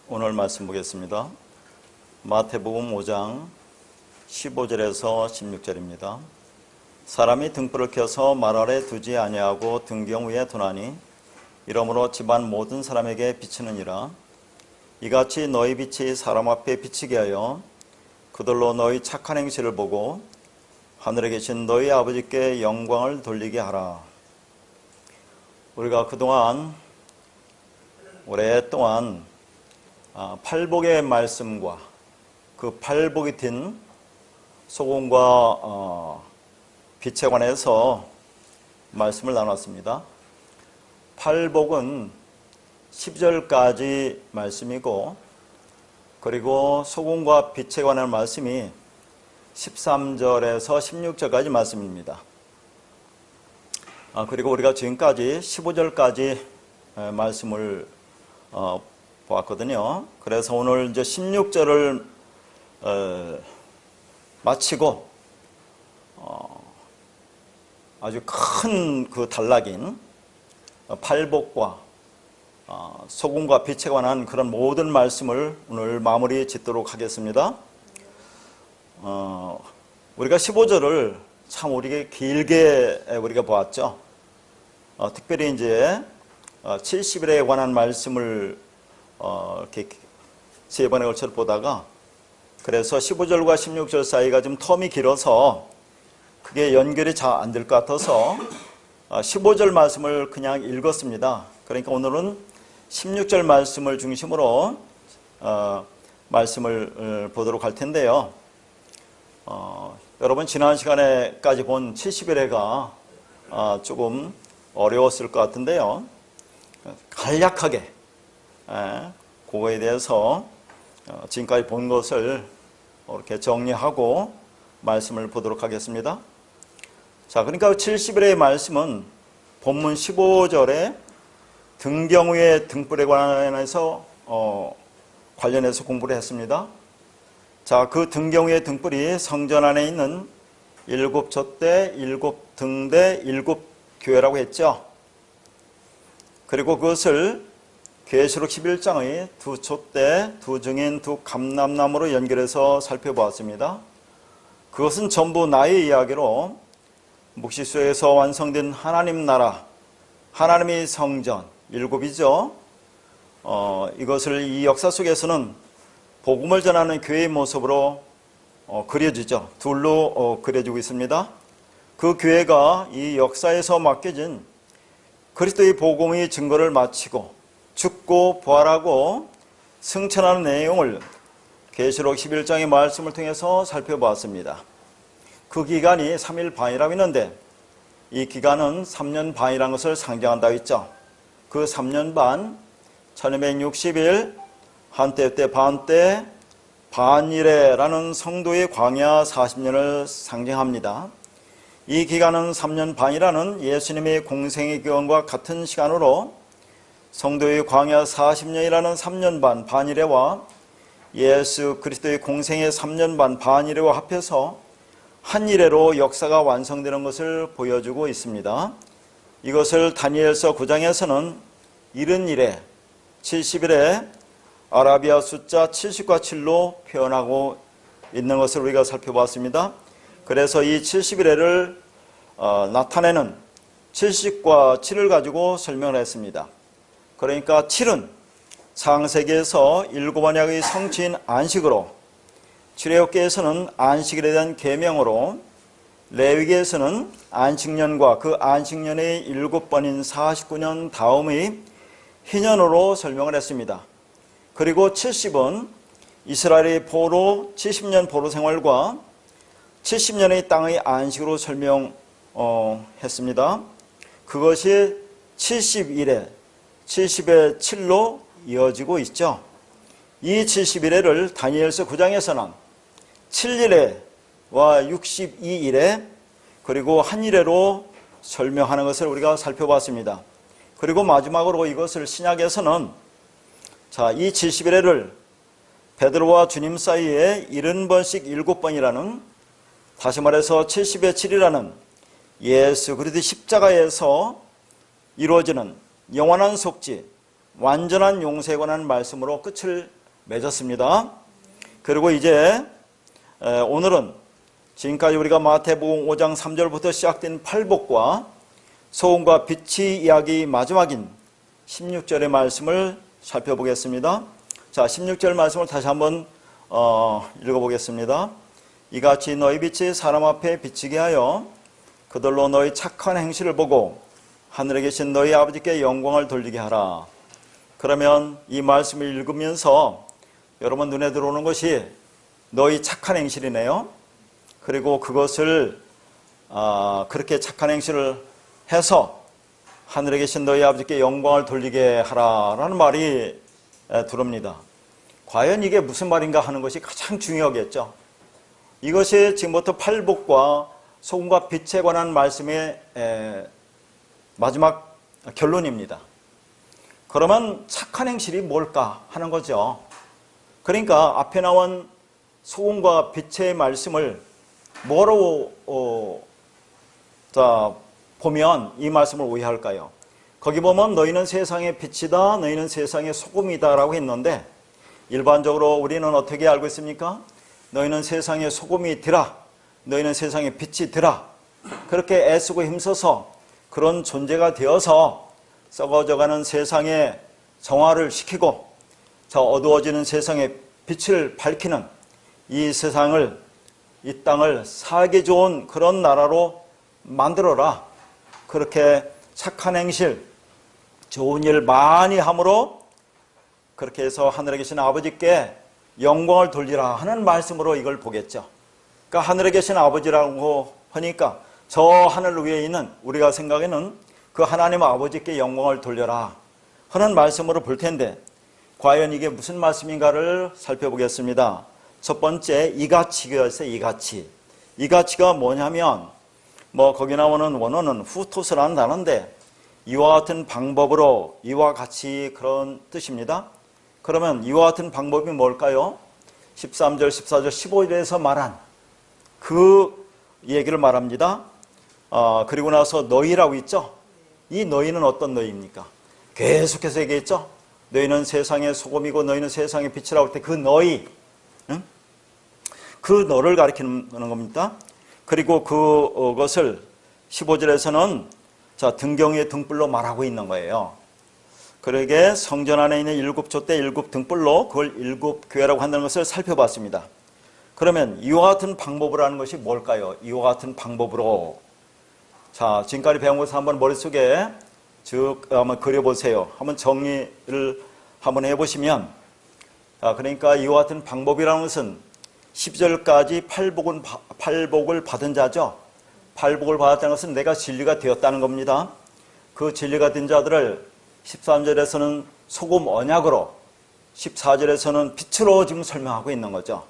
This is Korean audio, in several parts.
오늘 말씀 보겠습니다. 마태복음 5장 15절에서 16절입니다. 사람이 등불을 켜서 말 아래 두지 아니하고 등경 위에 두나니 이러므로 집안 모든 사람에게 비치느니라. 이같이 너희 빛이 사람 앞에 비치게 하여 그들로 너희 착한 행실을 보고 하늘에 계신 너희 아버지께 영광을 돌리게 하라. 우리가 그동안 오랫동안 팔복의 말씀과 그 팔복이 튄 소금과 빛에 관해서 말씀을 나눴습니다. 팔복은 10절까지 말씀이고, 그리고 소금과 빛에 관한 말씀이 13절에서 16절까지 말씀입니다. 그리고 우리가 지금까지 15절까지 말씀을 보았거든요. 그래서 오늘 이제 16절을 마치고 아주 큰 그 단락인 팔복과 소금과 빛에 관한 그런 모든 말씀을 오늘 마무리 짓도록 하겠습니다. 우리가 15절을 참 우리가 길게 우리가 보았죠. 특별히 이제 70일에 관한 말씀을 이렇게 세 번에 걸쳐 보다가, 그래서 15절과 16절 사이가 좀 텀이 길어서 그게 연결이 잘 안 될 것 같아서 15절 말씀을 그냥 읽었습니다. 그러니까 오늘은 16절 말씀을 중심으로 말씀을 보도록 할 텐데요. 여러분 지난 시간에까지 본 70일회가 조금 어려웠을 것 같은데요. 간략하게 그거에 대해서 지금까지 본 것을 이렇게 정리하고 말씀을 보도록 하겠습니다. 자, 그러니까 70일의 말씀은 본문 15절에 등경 위의 등불에 관해서 관련해서 공부를 했습니다. 자, 그 등경 위의 등불이 성전 안에 있는 7촛대, 7등대, 7교회라고 했죠. 그리고 그것을 계시록 11장의 2촛대, 2증인, 2감람나무로 연결해서 살펴보았습니다. 그것은 전부 나의 이야기로 묵시수에서 완성된 하나님 나라, 하나님의 성전, 7이죠. 이것을 이 역사 속에서는 복음을 전하는 교회의 모습으로 그려지죠. 둘로 그려지고 있습니다. 그 교회가 이 역사에서 맡겨진 그리스도의 복음의 증거를 마치고 죽고 부활하고 승천하는 내용을 계시록 11장의 말씀을 통해서 살펴보았습니다. 그 기간이 3일 반이라고 했는데 이 기간은 3년 반이라는 것을 상징한다고 했죠. 그 3년 반, 1260일, 한때 때 반때, 반일에라는 성도의 광야 40년을 상징합니다. 이 기간은 3년 반이라는 예수님의 공생의 기간과 같은 시간으로 성도의 광야 40년이라는 3년 반 반일에와 예수 그리스도의 공생의 3년 반 반일에와 합해서 한 일회로 역사가 완성되는 것을 보여주고 있습니다. 이것을 다니엘서 9장에서는 70일에 70일에 아라비아 숫자 70과 7로 표현하고 있는 것을 우리가 살펴봤습니다. 그래서 이 70일에를 나타내는 70과 7을 가지고 설명을 했습니다. 그러니까 7은 창세기에서 7언약의 성취인 안식으로, 출애굽기에서는 안식일에 대한 계명으로, 레위기에서는 안식년과 그 안식년의 7번인 49년 다음의 희년으로 설명을 했습니다. 그리고 70은 이스라엘의 포로 70년 포로 생활과 70년의 땅의 안식으로 설명했습니다. 그것이 70일에 70의 7로 이어지고 있죠. 이 71회를 다니엘서 9장에서는 7일에와 62일에 그리고 한 일회로 설명하는 것을 우리가 살펴봤습니다. 그리고 마지막으로 이것을 신약에서는 이 71회를 베드로와 주님 사이에 70번씩 7번이라는, 다시 말해서 70의 7이라는 예수 그리스도의 십자가에서 이루어지는 영원한 속죄, 완전한 용서에 관한 말씀으로 끝을 맺었습니다. 그리고 이제 오늘은 지금까지 우리가 마태복음 5장 3절부터 시작된 팔복과 소금과 빛의 이야기 마지막인 16절의 말씀을 살펴보겠습니다. 자, 16절 말씀을 다시 한번 읽어보겠습니다. 이같이 너희 빛이 사람 앞에 비치게 하여 그들로 너희 착한 행실을 보고 하늘에 계신 너희 아버지께 영광을 돌리게 하라. 그러면 이 말씀을 읽으면서 여러분 눈에 들어오는 것이 너희 착한 행실이네요. 그리고 그것을 그렇게 착한 행실을 해서 하늘에 계신 너희 아버지께 영광을 돌리게 하라라는 말이 들어옵니다. 과연 이게 무슨 말인가 하는 것이 가장 중요하겠죠. 이것이 지금부터 팔복과 소금과 빛에 관한 말씀의 마지막 결론입니다. 그러면 착한 행실이 뭘까 하는 거죠. 그러니까 앞에 나온 소금과 빛의 말씀을 뭐로 보면 이 말씀을 오해할까요? 거기 보면 너희는 세상의 빛이다, 너희는 세상의 소금이다 라고 했는데 일반적으로 우리는 어떻게 알고 있습니까? 너희는 세상의 소금이 되라, 너희는 세상의 빛이 되라, 그렇게 애쓰고 힘써서 그런 존재가 되어서 썩어져가는 세상에 정화를 시키고 저 어두워지는 세상에 빛을 밝히는 이 세상을, 이 땅을 살기 좋은 그런 나라로 만들어라. 그렇게 착한 행실, 좋은 일 많이 함으로 그렇게 해서 하늘에 계신 아버지께 영광을 돌리라 하는 말씀으로 이걸 보겠죠. 그러니까 하늘에 계신 아버지라고 하니까 저 하늘 위에 있는 우리가 생각에는 그 하나님 아버지께 영광을 돌려라 하는 말씀으로 볼 텐데 과연 이게 무슨 말씀인가를 살펴보겠습니다. 첫 번째, 이같이가 있어요. 이같이가 뭐냐면 거기 나오는 원어는 후토스라는 단어인데 이와 같은 방법으로, 이와 같이 그런 뜻입니다. 그러면 이와 같은 방법이 뭘까요? 13절, 14절, 15절에서 말한 그 얘기를 말합니다. 그리고 나서 너희라고 있죠. 이 너희는 어떤 너희입니까? 계속해서 얘기했죠. 너희는 세상의 소금이고 너희는 세상의 빛이라고 할 때 그 너희, 그 너를 가리키는 겁니다. 그리고 그것을 15절에서는 등경 위에 등불로 말하고 있는 거예요. 그러게 성전 안에 있는 7촛대 7등불로 그걸 7교회라고 한다는 것을 살펴봤습니다. 그러면 이와 같은 방법으로 하는 것이 뭘까요? 이와 같은 방법으로. 자, 지금까지 배운 것을 한번 머릿속에 쭉 한번 그려보세요. 한번 정리를 한번 해보시면, 그러니까 이와 같은 방법이라는 것은 12절까지 팔복을 받은 자죠. 팔복을 받았다는 것은 내가 진리가 되었다는 겁니다. 그 진리가 된 자들을 13절에서는 소금 언약으로, 14절에서는 빛으로 지금 설명하고 있는 거죠.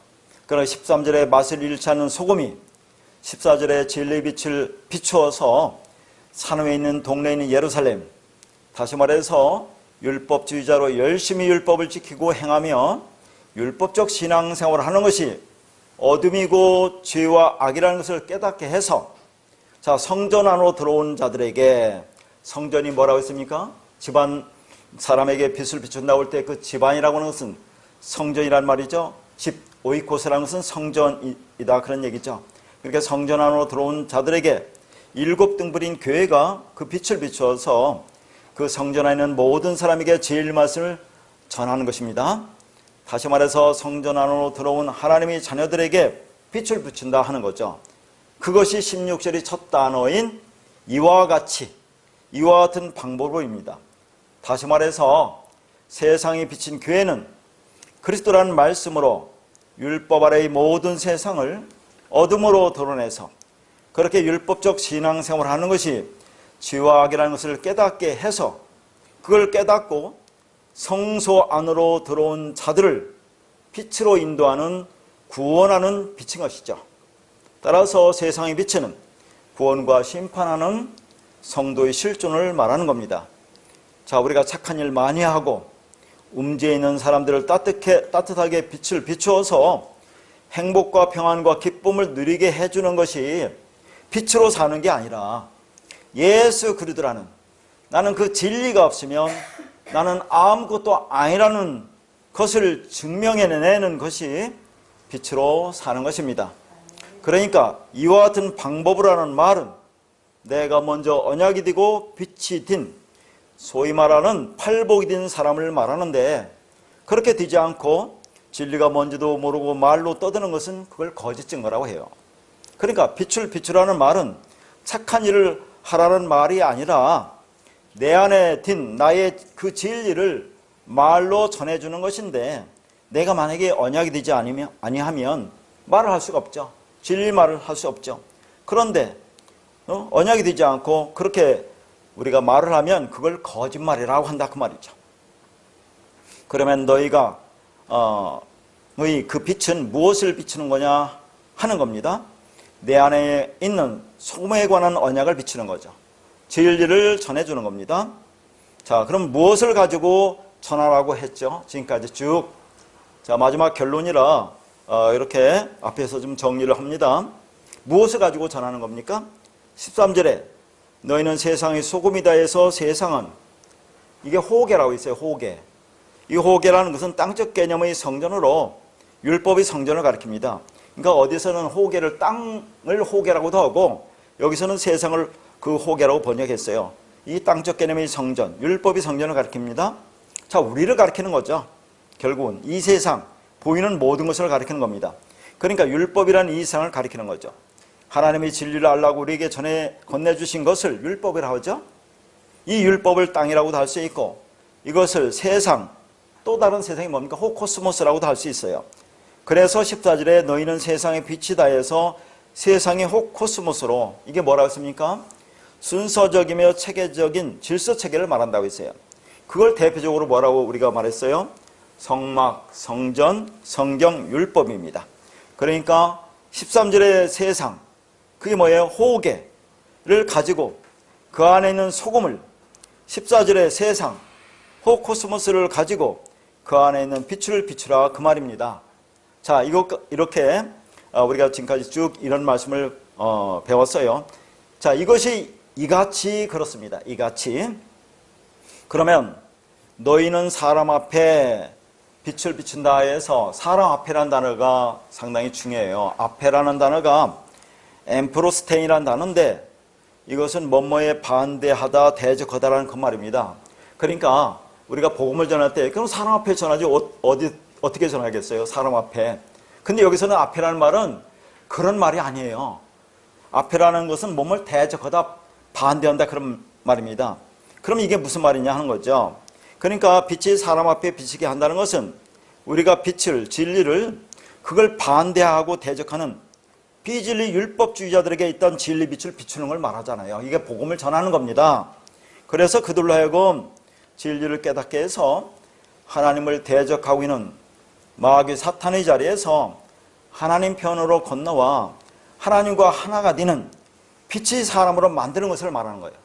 그러나 13절에 맛을 잃지 않는 소금이 14절에 진리의 빛을 비추어서 산 위에 있는 동네에 있는 예루살렘, 다시 말해서 율법주의자로 열심히 율법을 지키고 행하며 율법적 신앙생활을 하는 것이 어둠이고 죄와 악이라는 것을 깨닫게 해서 성전 안으로 들어온 자들에게, 성전이 뭐라고 했습니까? 집안 사람에게 빛을 비춘다고 할 때 그 집안이라고 하는 것은 성전이란 말이죠. 집, 오이코스라는 것은 성전이다 그런 얘기죠. 그러니까 성전 안으로 들어온 자들에게 7등불인 교회가 그 빛을 비추어서 그 성전 안에 있는 모든 사람에게 진리 말씀을 전하는 것입니다. 다시 말해서 성전 안으로 들어온 하나님의 자녀들에게 빛을 비춘다 하는 거죠. 그것이 16절의 첫 단어인 이와 같이, 이와 같은 방법으로입니다. 다시 말해서 세상에 비친 교회는 그리스도라는 말씀으로 율법 아래의 모든 세상을 어둠으로 드러내서 그렇게 율법적 신앙생활을 하는 것이 죄와 악이라는 것을 깨닫게 해서 그걸 깨닫고 성소 안으로 들어온 자들을 빛으로 인도하는, 구원하는 빛인 것이죠. 따라서 세상의 빛은 구원과 심판하는 성도의 실존을 말하는 겁니다. 자, 우리가 착한 일 많이 하고 음지에 있는 사람들을 따뜻하게 빛을 비추어서 행복과 평안과 기쁨을 누리게 해주는 것이 빛으로 사는 게 아니라 예수 그리스도라는, 나는 그 진리가 없으면 나는 아무것도 아니라는 것을 증명해내는 것이 빛으로 사는 것입니다. 그러니까 이와 같은 방법을 하는 말은 내가 먼저 언약이 되고 빛이 딘, 소위 말하는 팔복이 된 사람을 말하는데, 그렇게 되지 않고 진리가 뭔지도 모르고 말로 떠드는 것은 그걸 거짓 증거라고 해요. 그러니까 빛을 비추라는 말은 착한 일을 하라는 말이 아니라 내 안에 딘 나의 그 진리를 말로 전해주는 것인데, 내가 만약에 언약이 되지 아니하면 말을 할 수가 없죠. 진리 말을 할 수 없죠. 그런데 언약이 되지 않고 그렇게 우리가 말을 하면 그걸 거짓말이라고 한다 그 말이죠. 그러면 너희가 너희 그 빛은 무엇을 비추는 거냐 하는 겁니다. 내 안에 있는 소금에 관한 언약을 비추는 거죠. 진리를 전해주는 겁니다. 자, 그럼 무엇을 가지고 전하라고 했죠? 지금까지 쭉. 자, 마지막 결론이라 이렇게 앞에서 좀 정리를 합니다. 무엇을 가지고 전하는 겁니까? 13절에 너희는 세상의 소금이다 해서 세상은, 이게 호계라고 있어요. 호계. 이 호계라는 것은 땅적 개념의 성전으로 율법의 성전을 가리킵니다. 그러니까 어디서는 호계를 땅을 호계라고도 하고 여기서는 세상을 그 호계라고 번역했어요. 이 땅적 개념의 성전, 율법의 성전을 가리킵니다. 자, 우리를 가리키는 거죠. 결국은 이 세상, 보이는 모든 것을 가리키는 겁니다. 그러니까 율법이라는 이 세상을 가리키는 거죠. 하나님의 진리를 알라고 우리에게 전해 건네주신 것을 율법이라고 하죠. 이 율법을 땅이라고도 할 수 있고, 이것을 세상, 또 다른 세상이 뭡니까? 호코스모스라고도 할 수 있어요. 그래서 14절에 너희는 세상의 빛이다 해서 세상의 호코스모스로, 이게 뭐라고 했습니까? 순서적이며 체계적인 질서 체계를 말한다고 했어요. 그걸 대표적으로 뭐라고 우리가 말했어요? 성막, 성전, 성경, 율법입니다. 그러니까 13절의 세상, 그게 뭐예요? 호계를 가지고 그 안에 있는 소금을, 14절의 세상, 호코스모스를 가지고 그 안에 있는 빛을 비추라 그 말입니다. 자, 이렇게 우리가 지금까지 쭉 이런 말씀을 배웠어요. 자, 이것이 이같이 그렇습니다. 이같이. 그러면 너희는 사람 앞에 빛을 비춘다 해서 사람 앞에라는 단어가 상당히 중요해요. 앞에라는 단어가 엠프로스테인이라는 단어인데 이것은 뭐뭐에 반대하다, 대적하다라는 그 말입니다. 그러니까 우리가 복음을 전할 때 그럼 사람 앞에 전하지 어떻게 전하겠어요? 사람 앞에. 근데 여기서는 앞에라는 말은 그런 말이 아니에요. 앞에라는 것은 뭐뭘 대적하다, 반대한다 그런 말입니다. 그럼 이게 무슨 말이냐 하는 거죠. 그러니까 빛이 사람 앞에 비치게 한다는 것은 우리가 빛을, 진리를 그걸 반대하고 대적하는 비진리 율법주의자들에게 있던 진리 빛을 비추는 걸 말하잖아요. 이게 복음을 전하는 겁니다. 그래서 그들로 하여금 진리를 깨닫게 해서 하나님을 대적하고 있는 마귀 사탄의 자리에서 하나님 편으로 건너와 하나님과 하나가 되는 빛이 사람으로 만드는 것을 말하는 거예요.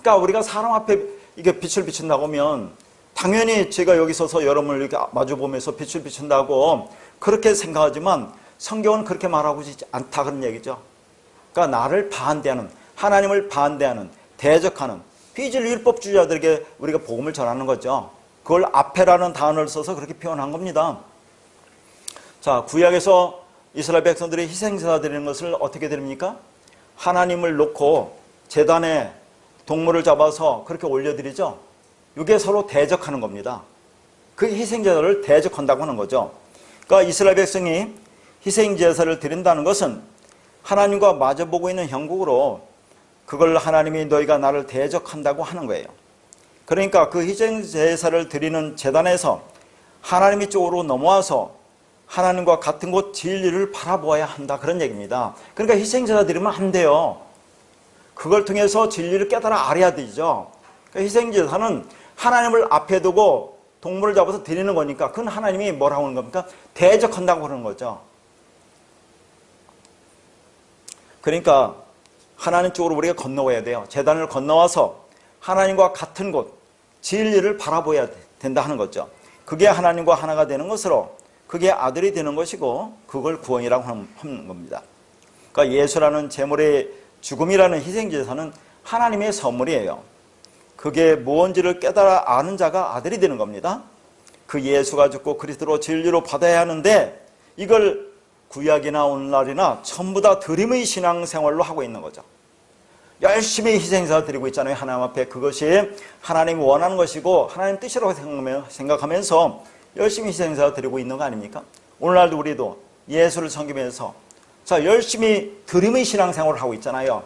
그러니까 우리가 사람 앞에 이게 빛을 비춘다고 하면 당연히 제가 여기 서서 여러분을 이렇게 마주보면서 빛을 비춘다고 그렇게 생각하지만 성경은 그렇게 말하고 있지 않다 그런 얘기죠. 그러니까 나를 반대하는, 하나님을 반대하는, 대적하는 비진리 율법주의자들에게 우리가 복음을 전하는 거죠. 그걸 앞에라는 단어를 써서 그렇게 표현한 겁니다. 자, 구약에서 이스라엘 백성들이 희생제사 드리는 것을 어떻게 드립니까? 하나님을 놓고 제단에 동물을 잡아서 그렇게 올려드리죠. 이게 서로 대적하는 겁니다. 그 희생제사를 대적한다고 하는 거죠. 그러니까 이스라엘 백성이 희생제사를 드린다는 것은 하나님과 마주보고 있는 형국으로 그걸 하나님이 너희가 나를 대적한다고 하는 거예요. 그러니까 그 희생제사를 드리는 제단에서 하나님이 쪽으로 넘어와서 하나님과 같은 곳 진리를 바라보아야 한다 그런 얘기입니다. 그러니까 희생제사 드리면 안 돼요. 그걸 통해서 진리를 깨달아 알아야 되죠. 그러니까 희생제사는 하나님을 앞에 두고 동물을 잡아서 드리는 거니까 그건 하나님이 뭐라고 하는 겁니까? 대적한다고 그러는 거죠. 그러니까 하나님 쪽으로 우리가 건너와야 돼요. 제단을 건너와서 하나님과 같은 곳, 진리를 바라보아야 된다 하는 거죠. 그게 하나님과 하나가 되는 것으로 그게 아들이 되는 것이고 그걸 구원이라고 하는 겁니다. 그러니까 예수라는 제물의 죽음이라는 희생제사는 하나님의 선물이에요. 그게 뭔지를 깨달아 아는 자가 아들이 되는 겁니다. 그 예수가 죽고 그리스도로 진리로 받아야 하는데 이걸 구약이나 오늘날이나 전부 다 드림의 신앙생활로 하고 있는 거죠. 열심히 희생사 드리고 있잖아요. 하나님 앞에. 그것이 하나님이 원하는 것이고 하나님 뜻이라고 생각하면서 열심히 희생사 드리고 있는 거 아닙니까? 오늘날도 우리도 예수를 섬기면서 자, 열심히 드림의 신앙생활을 하고 있잖아요.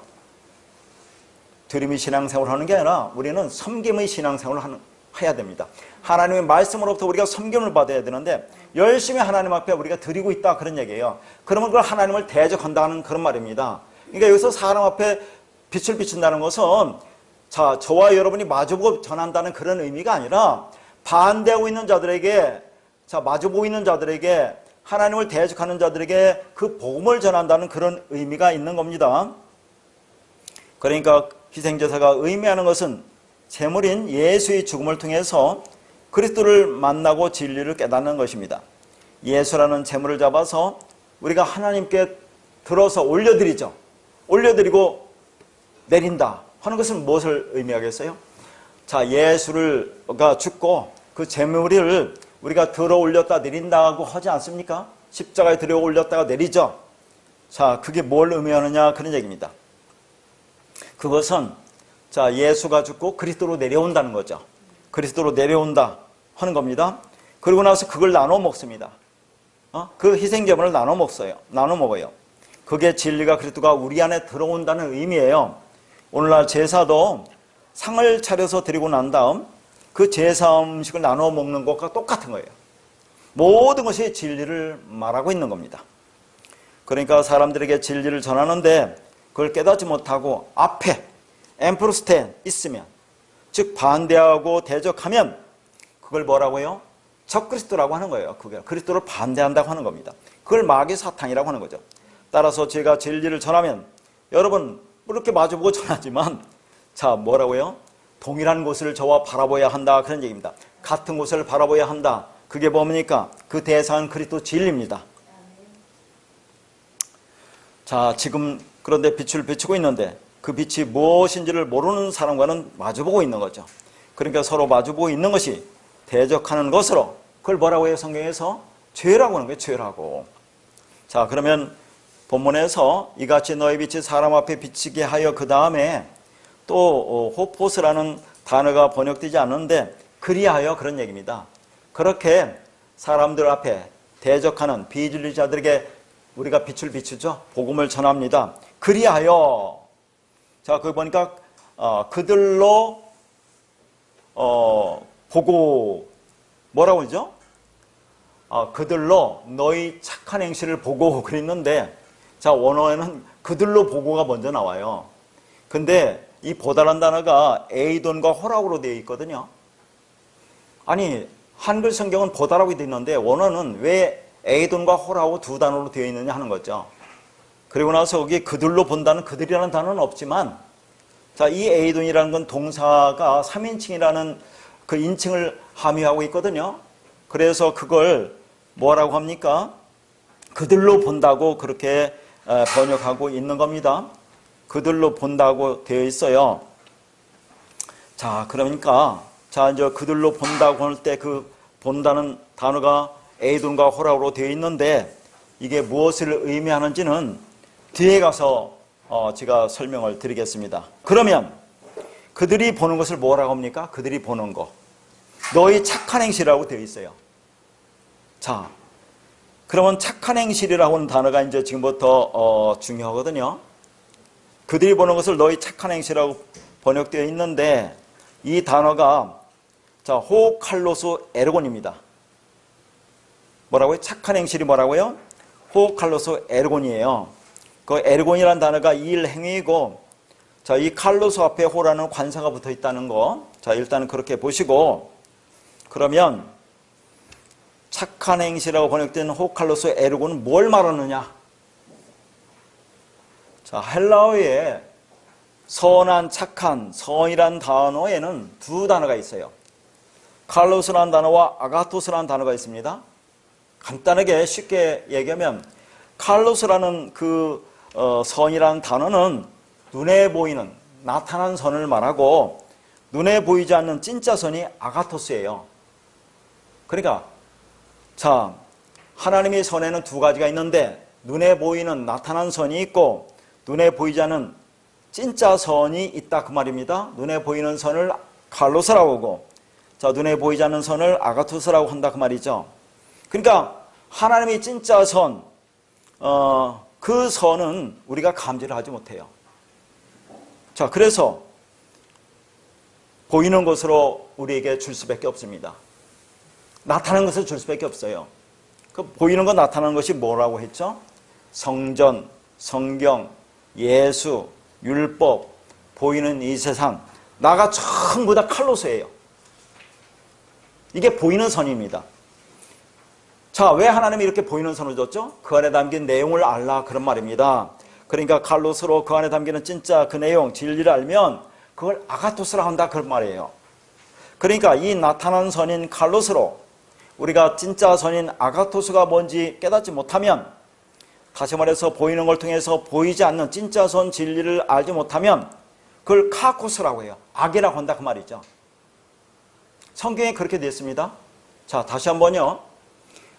드림의 신앙생활을 하는 게 아니라 우리는 섬김의 신앙생활을 해야 됩니다. 하나님의 말씀으로부터 우리가 섬김을 받아야 되는데 열심히 하나님 앞에 우리가 드리고 있다 그런 얘기예요. 그러면 그걸 하나님을 대적한다는 그런 말입니다. 그러니까 여기서 사람 앞에 빛을 비춘다는 것은 자, 저와 여러분이 마주보고 전한다는 그런 의미가 아니라 반대하고 있는 자들에게 자, 마주보고 있는 자들에게 하나님을 대적하는 자들에게 그 복음을 전한다는 그런 의미가 있는 겁니다. 그러니까 희생제사가 의미하는 것은 제물인 예수의 죽음을 통해서 그리스도를 만나고 진리를 깨닫는 것입니다. 예수라는 제물을 잡아서 우리가 하나님께 들어서 올려드리죠. 올려드리고 내린다 하는 것은 무엇을 의미하겠어요? 자, 예수가 죽고 그 제물을 우리가 들어 올렸다 내린다고 하지 않습니까? 십자가에 들어 올렸다가 내리죠. 자, 그게 뭘 의미하느냐 그런 얘기입니다. 그것은 자, 예수가 죽고 그리스도로 내려온다는 거죠. 그리스도로 내려온다 하는 겁니다. 그러고 나서 그걸 나눠 먹습니다. 그 희생제물을 나눠 먹어요. 그게 진리가 그리스도가 우리 안에 들어온다는 의미예요. 오늘날 제사도 상을 차려서 드리고 난 다음 그 제사 음식을 나눠 먹는 것과 똑같은 거예요. 모든 것이 진리를 말하고 있는 겁니다. 그러니까 사람들에게 진리를 전하는데 그걸 깨닫지 못하고 앞에 엠프로스텐 있으면 즉 반대하고 대적하면 그걸 뭐라고요? 적그리스도라고 하는 거예요. 그게 그리스도를 반대한다고 하는 겁니다. 그걸 마귀 사탄이라고 하는 거죠. 따라서 제가 진리를 전하면 여러분 이렇게 마주보고 전하지만 자, 뭐라고요? 동일한 곳을 저와 바라봐야 한다 그런 얘기입니다. 같은 곳을 바라봐야 한다. 그게 뭡니까? 그 대상은 그리스도 진리입니다. 자, 지금 그런데 빛을 비추고 있는데 그 빛이 무엇인지를 모르는 사람과는 마주보고 있는 거죠. 그러니까 서로 마주보고 있는 것이 대적하는 것으로 그걸 뭐라고 해요? 성경에서 죄라고 하는 거예요. 죄라고. 자, 그러면 본문에서 이같이 너희 빛이 사람 앞에 비치게 하여 그 다음에 또 호포스라는 단어가 번역되지 않는데 그리하여 그런 얘기입니다. 그렇게 사람들 앞에 대적하는 비진리자들에게 우리가 빛을 비추죠. 복음을 전합니다. 그리하여 자, 거기 보니까 그들로 보고 뭐라고 그러죠? 그들로 너희 착한 행실을 보고 그랬는데 자, 원어에는 그들로 보고가 먼저 나와요. 근데 이 보다란 단어가 에이돈과 호락으로 되어 있거든요. 아니, 한글 성경은 보다라고 되어 있는데 원어는 왜 에이돈과 호라고 두 단어로 되어 있느냐 하는 거죠. 그리고 나서 여기 그들로 본다는 그들이라는 단어는 없지만 자, 이 에이돈이라는 건 동사가 3인칭이라는 그 인칭을 함유하고 있거든요. 그래서 그걸 뭐라고 합니까? 그들로 본다고 그렇게 번역하고 있는 겁니다. 그들로 본다고 되어 있어요. 자, 그러니까 자, 이제 그들로 본다고 할 때 그 본다는 단어가 에이돈과 호락으로 되어 있는데 이게 무엇을 의미하는지는 뒤에 가서 제가 설명을 드리겠습니다. 그러면 그들이 보는 것을 뭐라고 합니까? 그들이 보는 거. 너희 착한 행실이라고 되어 있어요. 자, 그러면 착한 행실이라고 하는 단어가 이제 지금부터 중요하거든요. 그들이 보는 것을 너희 착한 행실이라고 번역되어 있는데 이 단어가 자, 호칼로스 에르곤입니다. 뭐라고요? 착한 행실이 뭐라고요? 호칼로스 에르곤이에요. 그 에르곤이라는 단어가 일행위이고 자, 이 칼로스 앞에 호라는 관사가 붙어 있다는 거. 자, 일단은 그렇게 보시고 그러면 착한 행실이라고 번역된 호칼로스 에르곤은 뭘 말하느냐? 자, 헬라어에 선한, 착한, 선이란 단어에는 두 단어가 있어요. 칼로스라는 단어와 아가토스라는 단어가 있습니다. 간단하게 쉽게 얘기하면 칼로스라는 그 선이라는 단어는 눈에 보이는 나타난 선을 말하고 눈에 보이지 않는 진짜 선이 아가토스예요. 그러니까 자, 하나님의 선에는 두 가지가 있는데 눈에 보이는 나타난 선이 있고 눈에 보이지 않는 진짜 선이 있다 그 말입니다. 눈에 보이는 선을 칼로스라고 하고 자, 눈에 보이지 않는 선을 아가토스라고 한다 그 말이죠. 그러니까 하나님의 진짜 선, 그 선은 우리가 감지를 하지 못해요. 자, 그래서 보이는 것으로 우리에게 줄 수밖에 없습니다. 나타나는 것을 줄 수밖에 없어요. 그 보이는 것 나타나는 것이 뭐라고 했죠? 성전, 성경, 예수, 율법, 보이는 이 세상, 나가 전부 다 칼로스예요. 이게 보이는 선입니다. 자, 왜 하나님이 이렇게 보이는 선을 줬죠? 그 안에 담긴 내용을 알라 그런 말입니다. 그러니까 칼로스로 그 안에 담기는 진짜 그 내용, 진리를 알면 그걸 아가토스라 한다 그런 말이에요. 그러니까 이 나타난 선인 칼로스로 우리가 진짜 선인 아가토스가 뭔지 깨닫지 못하면, 다시 말해서 보이는 걸 통해서 보이지 않는 진짜 선 진리를 알지 못하면 그걸 카코스라고 해요. 악이라고 한다 그 말이죠. 성경에 그렇게 되어 있습니다. 자, 다시 한번요.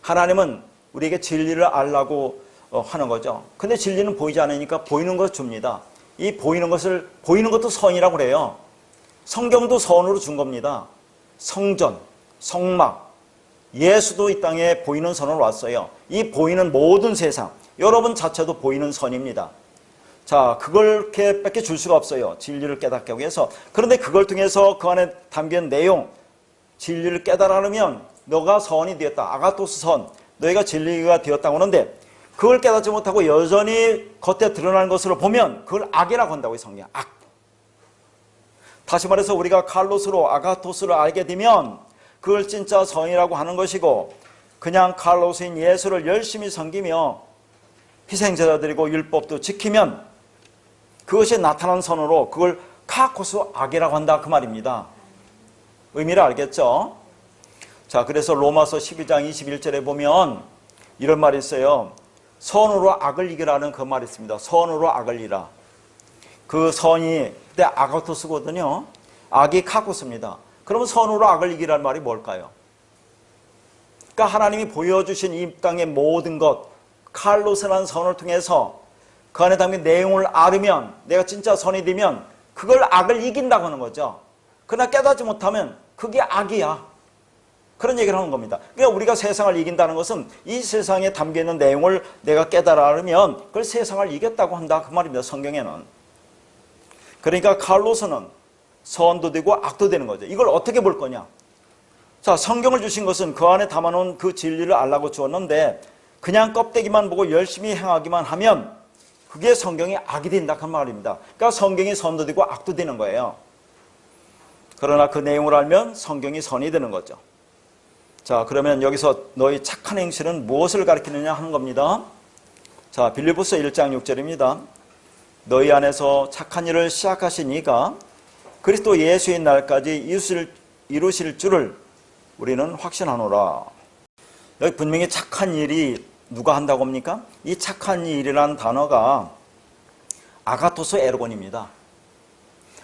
하나님은 우리에게 진리를 알라고 하는 거죠. 근데 진리는 보이지 않으니까 보이는 것 줍니다. 이 보이는 것도 선이라고 그래요. 성경도 선으로 준 겁니다. 성전, 성막, 예수도 이 땅에 보이는 선으로 왔어요. 이 보이는 모든 세상, 여러분 자체도 보이는 선입니다. 자, 그걸 이렇게 뺏겨 줄 수가 없어요. 진리를 깨닫게 하기 위해서. 그런데 그걸 통해서 그 안에 담긴 내용, 진리를 깨달으면 너가 선이 되었다. 아가토스 선, 너희가 진리가 되었다고 하는데 그걸 깨닫지 못하고 여전히 겉에 드러나는 것으로 보면 그걸 악이라고 한다고요. 성경 악. 다시 말해서 우리가 칼로스로 아가토스를 알게 되면 그걸 진짜 선이라고 하는 것이고, 그냥 칼로스인 예수를 열심히 섬기며 희생제사 드리고 율법도 지키면 그것이 나타난 선으로 그걸 카코스 악이라고 한다 그 말입니다. 의미를 알겠죠? 자, 그래서 로마서 12장 21절에 보면 이런 말이 있어요. 선으로 악을 이기라는 그 말이 있습니다. 선으로 악을 이기라. 그 선이 그때 아가토스거든요. 악이 카코스입니다. 그러면 선으로 악을 이기라는 말이 뭘까요? 그러니까 하나님이 보여주신 이 땅의 모든 것, 칼로스라는 선을 통해서 그 안에 담긴 내용을 알으면, 내가 진짜 선이 되면 그걸 악을 이긴다고 하는 거죠. 그러나 깨닫지 못하면 그게 악이야. 그런 얘기를 하는 겁니다. 그러니까 우리가 세상을 이긴다는 것은 이 세상에 담겨있는 내용을 내가 깨달아 알으면 그걸 세상을 이겼다고 한다 그 말입니다. 성경에는. 그러니까 칼로스는 선도 되고 악도 되는 거죠. 이걸 어떻게 볼 거냐? 자, 성경을 주신 것은 그 안에 담아놓은 그 진리를 알라고 주었는데 그냥 껍데기만 보고 열심히 행하기만 하면 그게 성경이 악이 된다 그 말입니다. 그러니까 성경이 선도 되고 악도 되는 거예요. 그러나 그 내용을 알면 성경이 선이 되는 거죠. 자, 그러면 여기서 너희 착한 행실은 무엇을 가리키느냐 하는 겁니다. 자, 빌립보서 1장 6절입니다. 너희 안에서 착한 일을 시작하신 이가 그리스도 예수의 날까지 이루실 줄을 우리는 확신하노라. 여기 분명히 착한 일이 누가 한다고 합니까? 이 착한 일이라는 단어가 아가토스 에르곤입니다.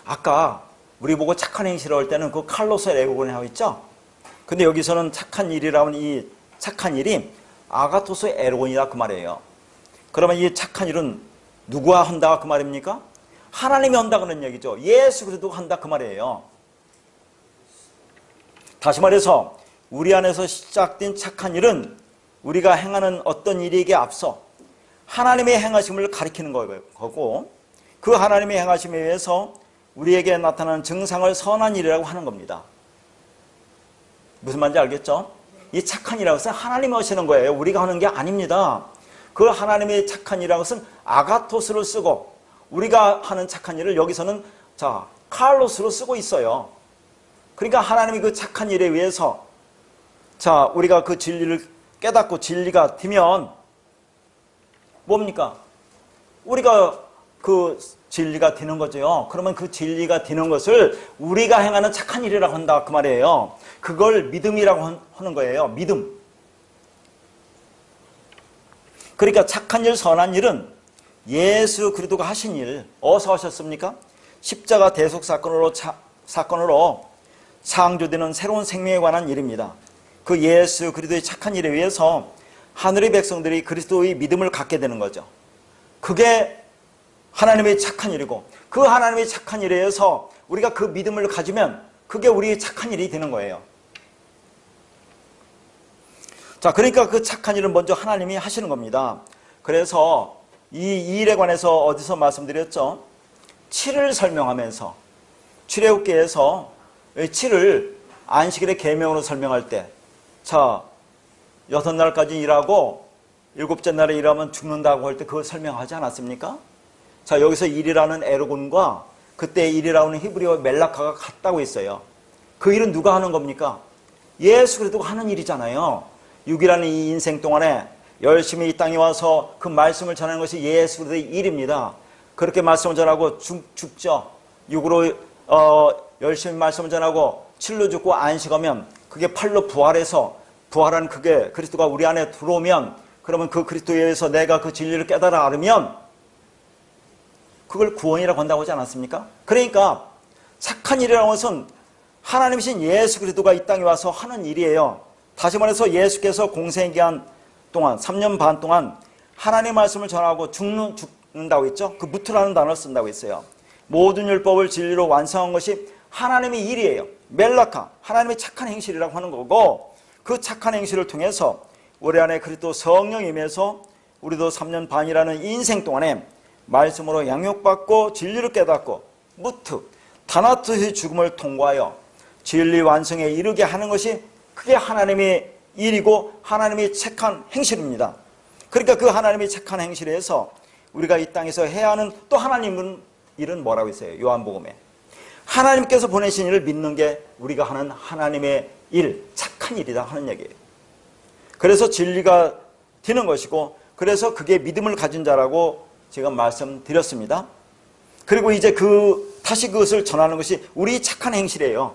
아까 우리 보고 착한 행실을 할 때는 그 칼로스 에르곤이라고 했죠? 근데 여기서는 착한 일이라는 이 착한 일이 아가토스 에르곤이라 그 말이에요. 그러면 이 착한 일은 누가 한다 그 말입니까? 하나님이 한다 그런 얘기죠. 예수 그리스도가 한다 그 말이에요. 다시 말해서 우리 안에서 시작된 착한 일은 우리가 행하는 어떤 일에게 앞서 하나님의 행하심을 가리키는 거고, 그 하나님의 행하심에 의해서 우리에게 나타나는 증상을 선한 일이라고 하는 겁니다. 무슨 말인지 알겠죠? 이 착한 일이라는 것은 하나님이 하시는 거예요. 우리가 하는 게 아닙니다. 그 하나님의 착한 일이라는 것은 아가토스를 쓰고, 우리가 하는 착한 일을 여기서는 자 칼로스로 쓰고 있어요. 그러니까 하나님이 그 착한 일에 의해서 자 우리가 그 진리를 깨닫고 진리가 되면 뭡니까? 우리가 그 진리가 되는 거죠. 그러면 그 진리가 되는 것을 우리가 행하는 착한 일이라고 한다 그 말이에요. 그걸 믿음이라고 하는 거예요. 믿음. 그러니까 착한 일, 선한 일은 예수 그리스도가 하신 일, 어디서 하셨습니까? 십자가 대속 사건으로 사건으로 창조되는 새로운 생명에 관한 일입니다. 그 예수 그리스도의 착한 일에 의해서 하늘의 백성들이 그리스도의 믿음을 갖게 되는 거죠. 그게 하나님의 착한 일이고, 그 하나님의 착한 일에 의해서 우리가 그 믿음을 가지면 그게 우리의 착한 일이 되는 거예요. 자, 그러니까 그 착한 일을 먼저 하나님이 하시는 겁니다. 그래서 이 일에 관해서 어디서 말씀드렸죠? 7을 설명하면서 출애굽기에서 7을 안식일의 계명으로 설명할 때, 자, 6날까지 일하고 7째 날에 일하면 죽는다고 할 때 그걸 설명하지 않았습니까? 자, 여기서 일이라는 에르곤과 그때 일이라고 하는 히브리어 멜라카가 같다고 했어요. 그 일은 누가 하는 겁니까? 예수 그리스도가 하는 일이잖아요. 6이라는 이 인생 동안에 열심히 이 땅에 와서 그 말씀을 전하는 것이 예수 그리스도의 일입니다. 그렇게 말씀을 전하고 죽죠. 6으로 열심히 말씀을 전하고 7로 죽고 안식하면 그게 8로 부활해서, 부활한 그게 그리스도가 우리 안에 들어오면, 그러면 그 그리스도에 의해서 내가 그 진리를 깨달아 알으면 그걸 구원이라고 한다고 하지 않았습니까? 그러니까 착한 일이라는 것은 하나님이신 예수 그리스도가 이 땅에 와서 하는 일이에요. 다시 말해서 예수께서 공생기한 동안 3년 반 동안 하나님의 말씀을 전하고 죽는다고 했죠. 그 무트라는 단어를 쓴다고 했어요. 모든 율법을 진리로 완성한 것이 하나님의 일이에요. 멜라카, 하나님의 착한 행실이라고 하는 거고, 그 착한 행실을 통해서 우리 안에 그리스도 성령이 임해서 우리도 3년 반이라는 인생 동안에 말씀으로 양육받고 진리를 깨닫고 무트, 다나트의 죽음을 통과하여 진리 완성에 이르게 하는 것이, 그게 하나님의 일이고 하나님의 착한 행실입니다. 그러니까 그 하나님의 착한 행실에서 우리가 이 땅에서 해야 하는 또 하나님은 일은 뭐라고 했어요? 요한복음에 하나님께서 보내신 일을 믿는 게 우리가 하는 하나님의 일, 착한 일이다 하는 얘기예요. 그래서 진리가 되는 것이고, 그래서 그게 믿음을 가진 자라고 제가 말씀드렸습니다. 그리고 이제 다시 그것을 전하는 것이 우리 착한 행실이에요.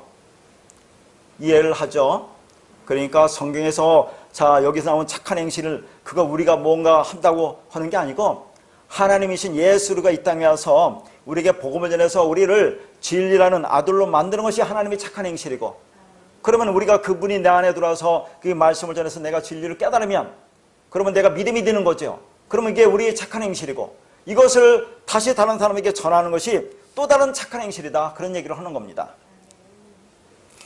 이해를 하죠? 그러니까 성경에서 자, 여기서 나온 착한 행실을 그거 우리가 뭔가 한다고 하는 게 아니고, 하나님이신 예수가 이 땅에 와서 우리에게 복음을 전해서 우리를 진리라는 아들로 만드는 것이 하나님의 착한 행실이고, 그러면 우리가 그분이 내 안에 들어와서 그 말씀을 전해서 내가 진리를 깨달으면, 그러면 내가 믿음이 되는 거죠. 그러면 이게 우리의 착한 행실이고, 이것을 다시 다른 사람에게 전하는 것이 또 다른 착한 행실이다, 그런 얘기를 하는 겁니다.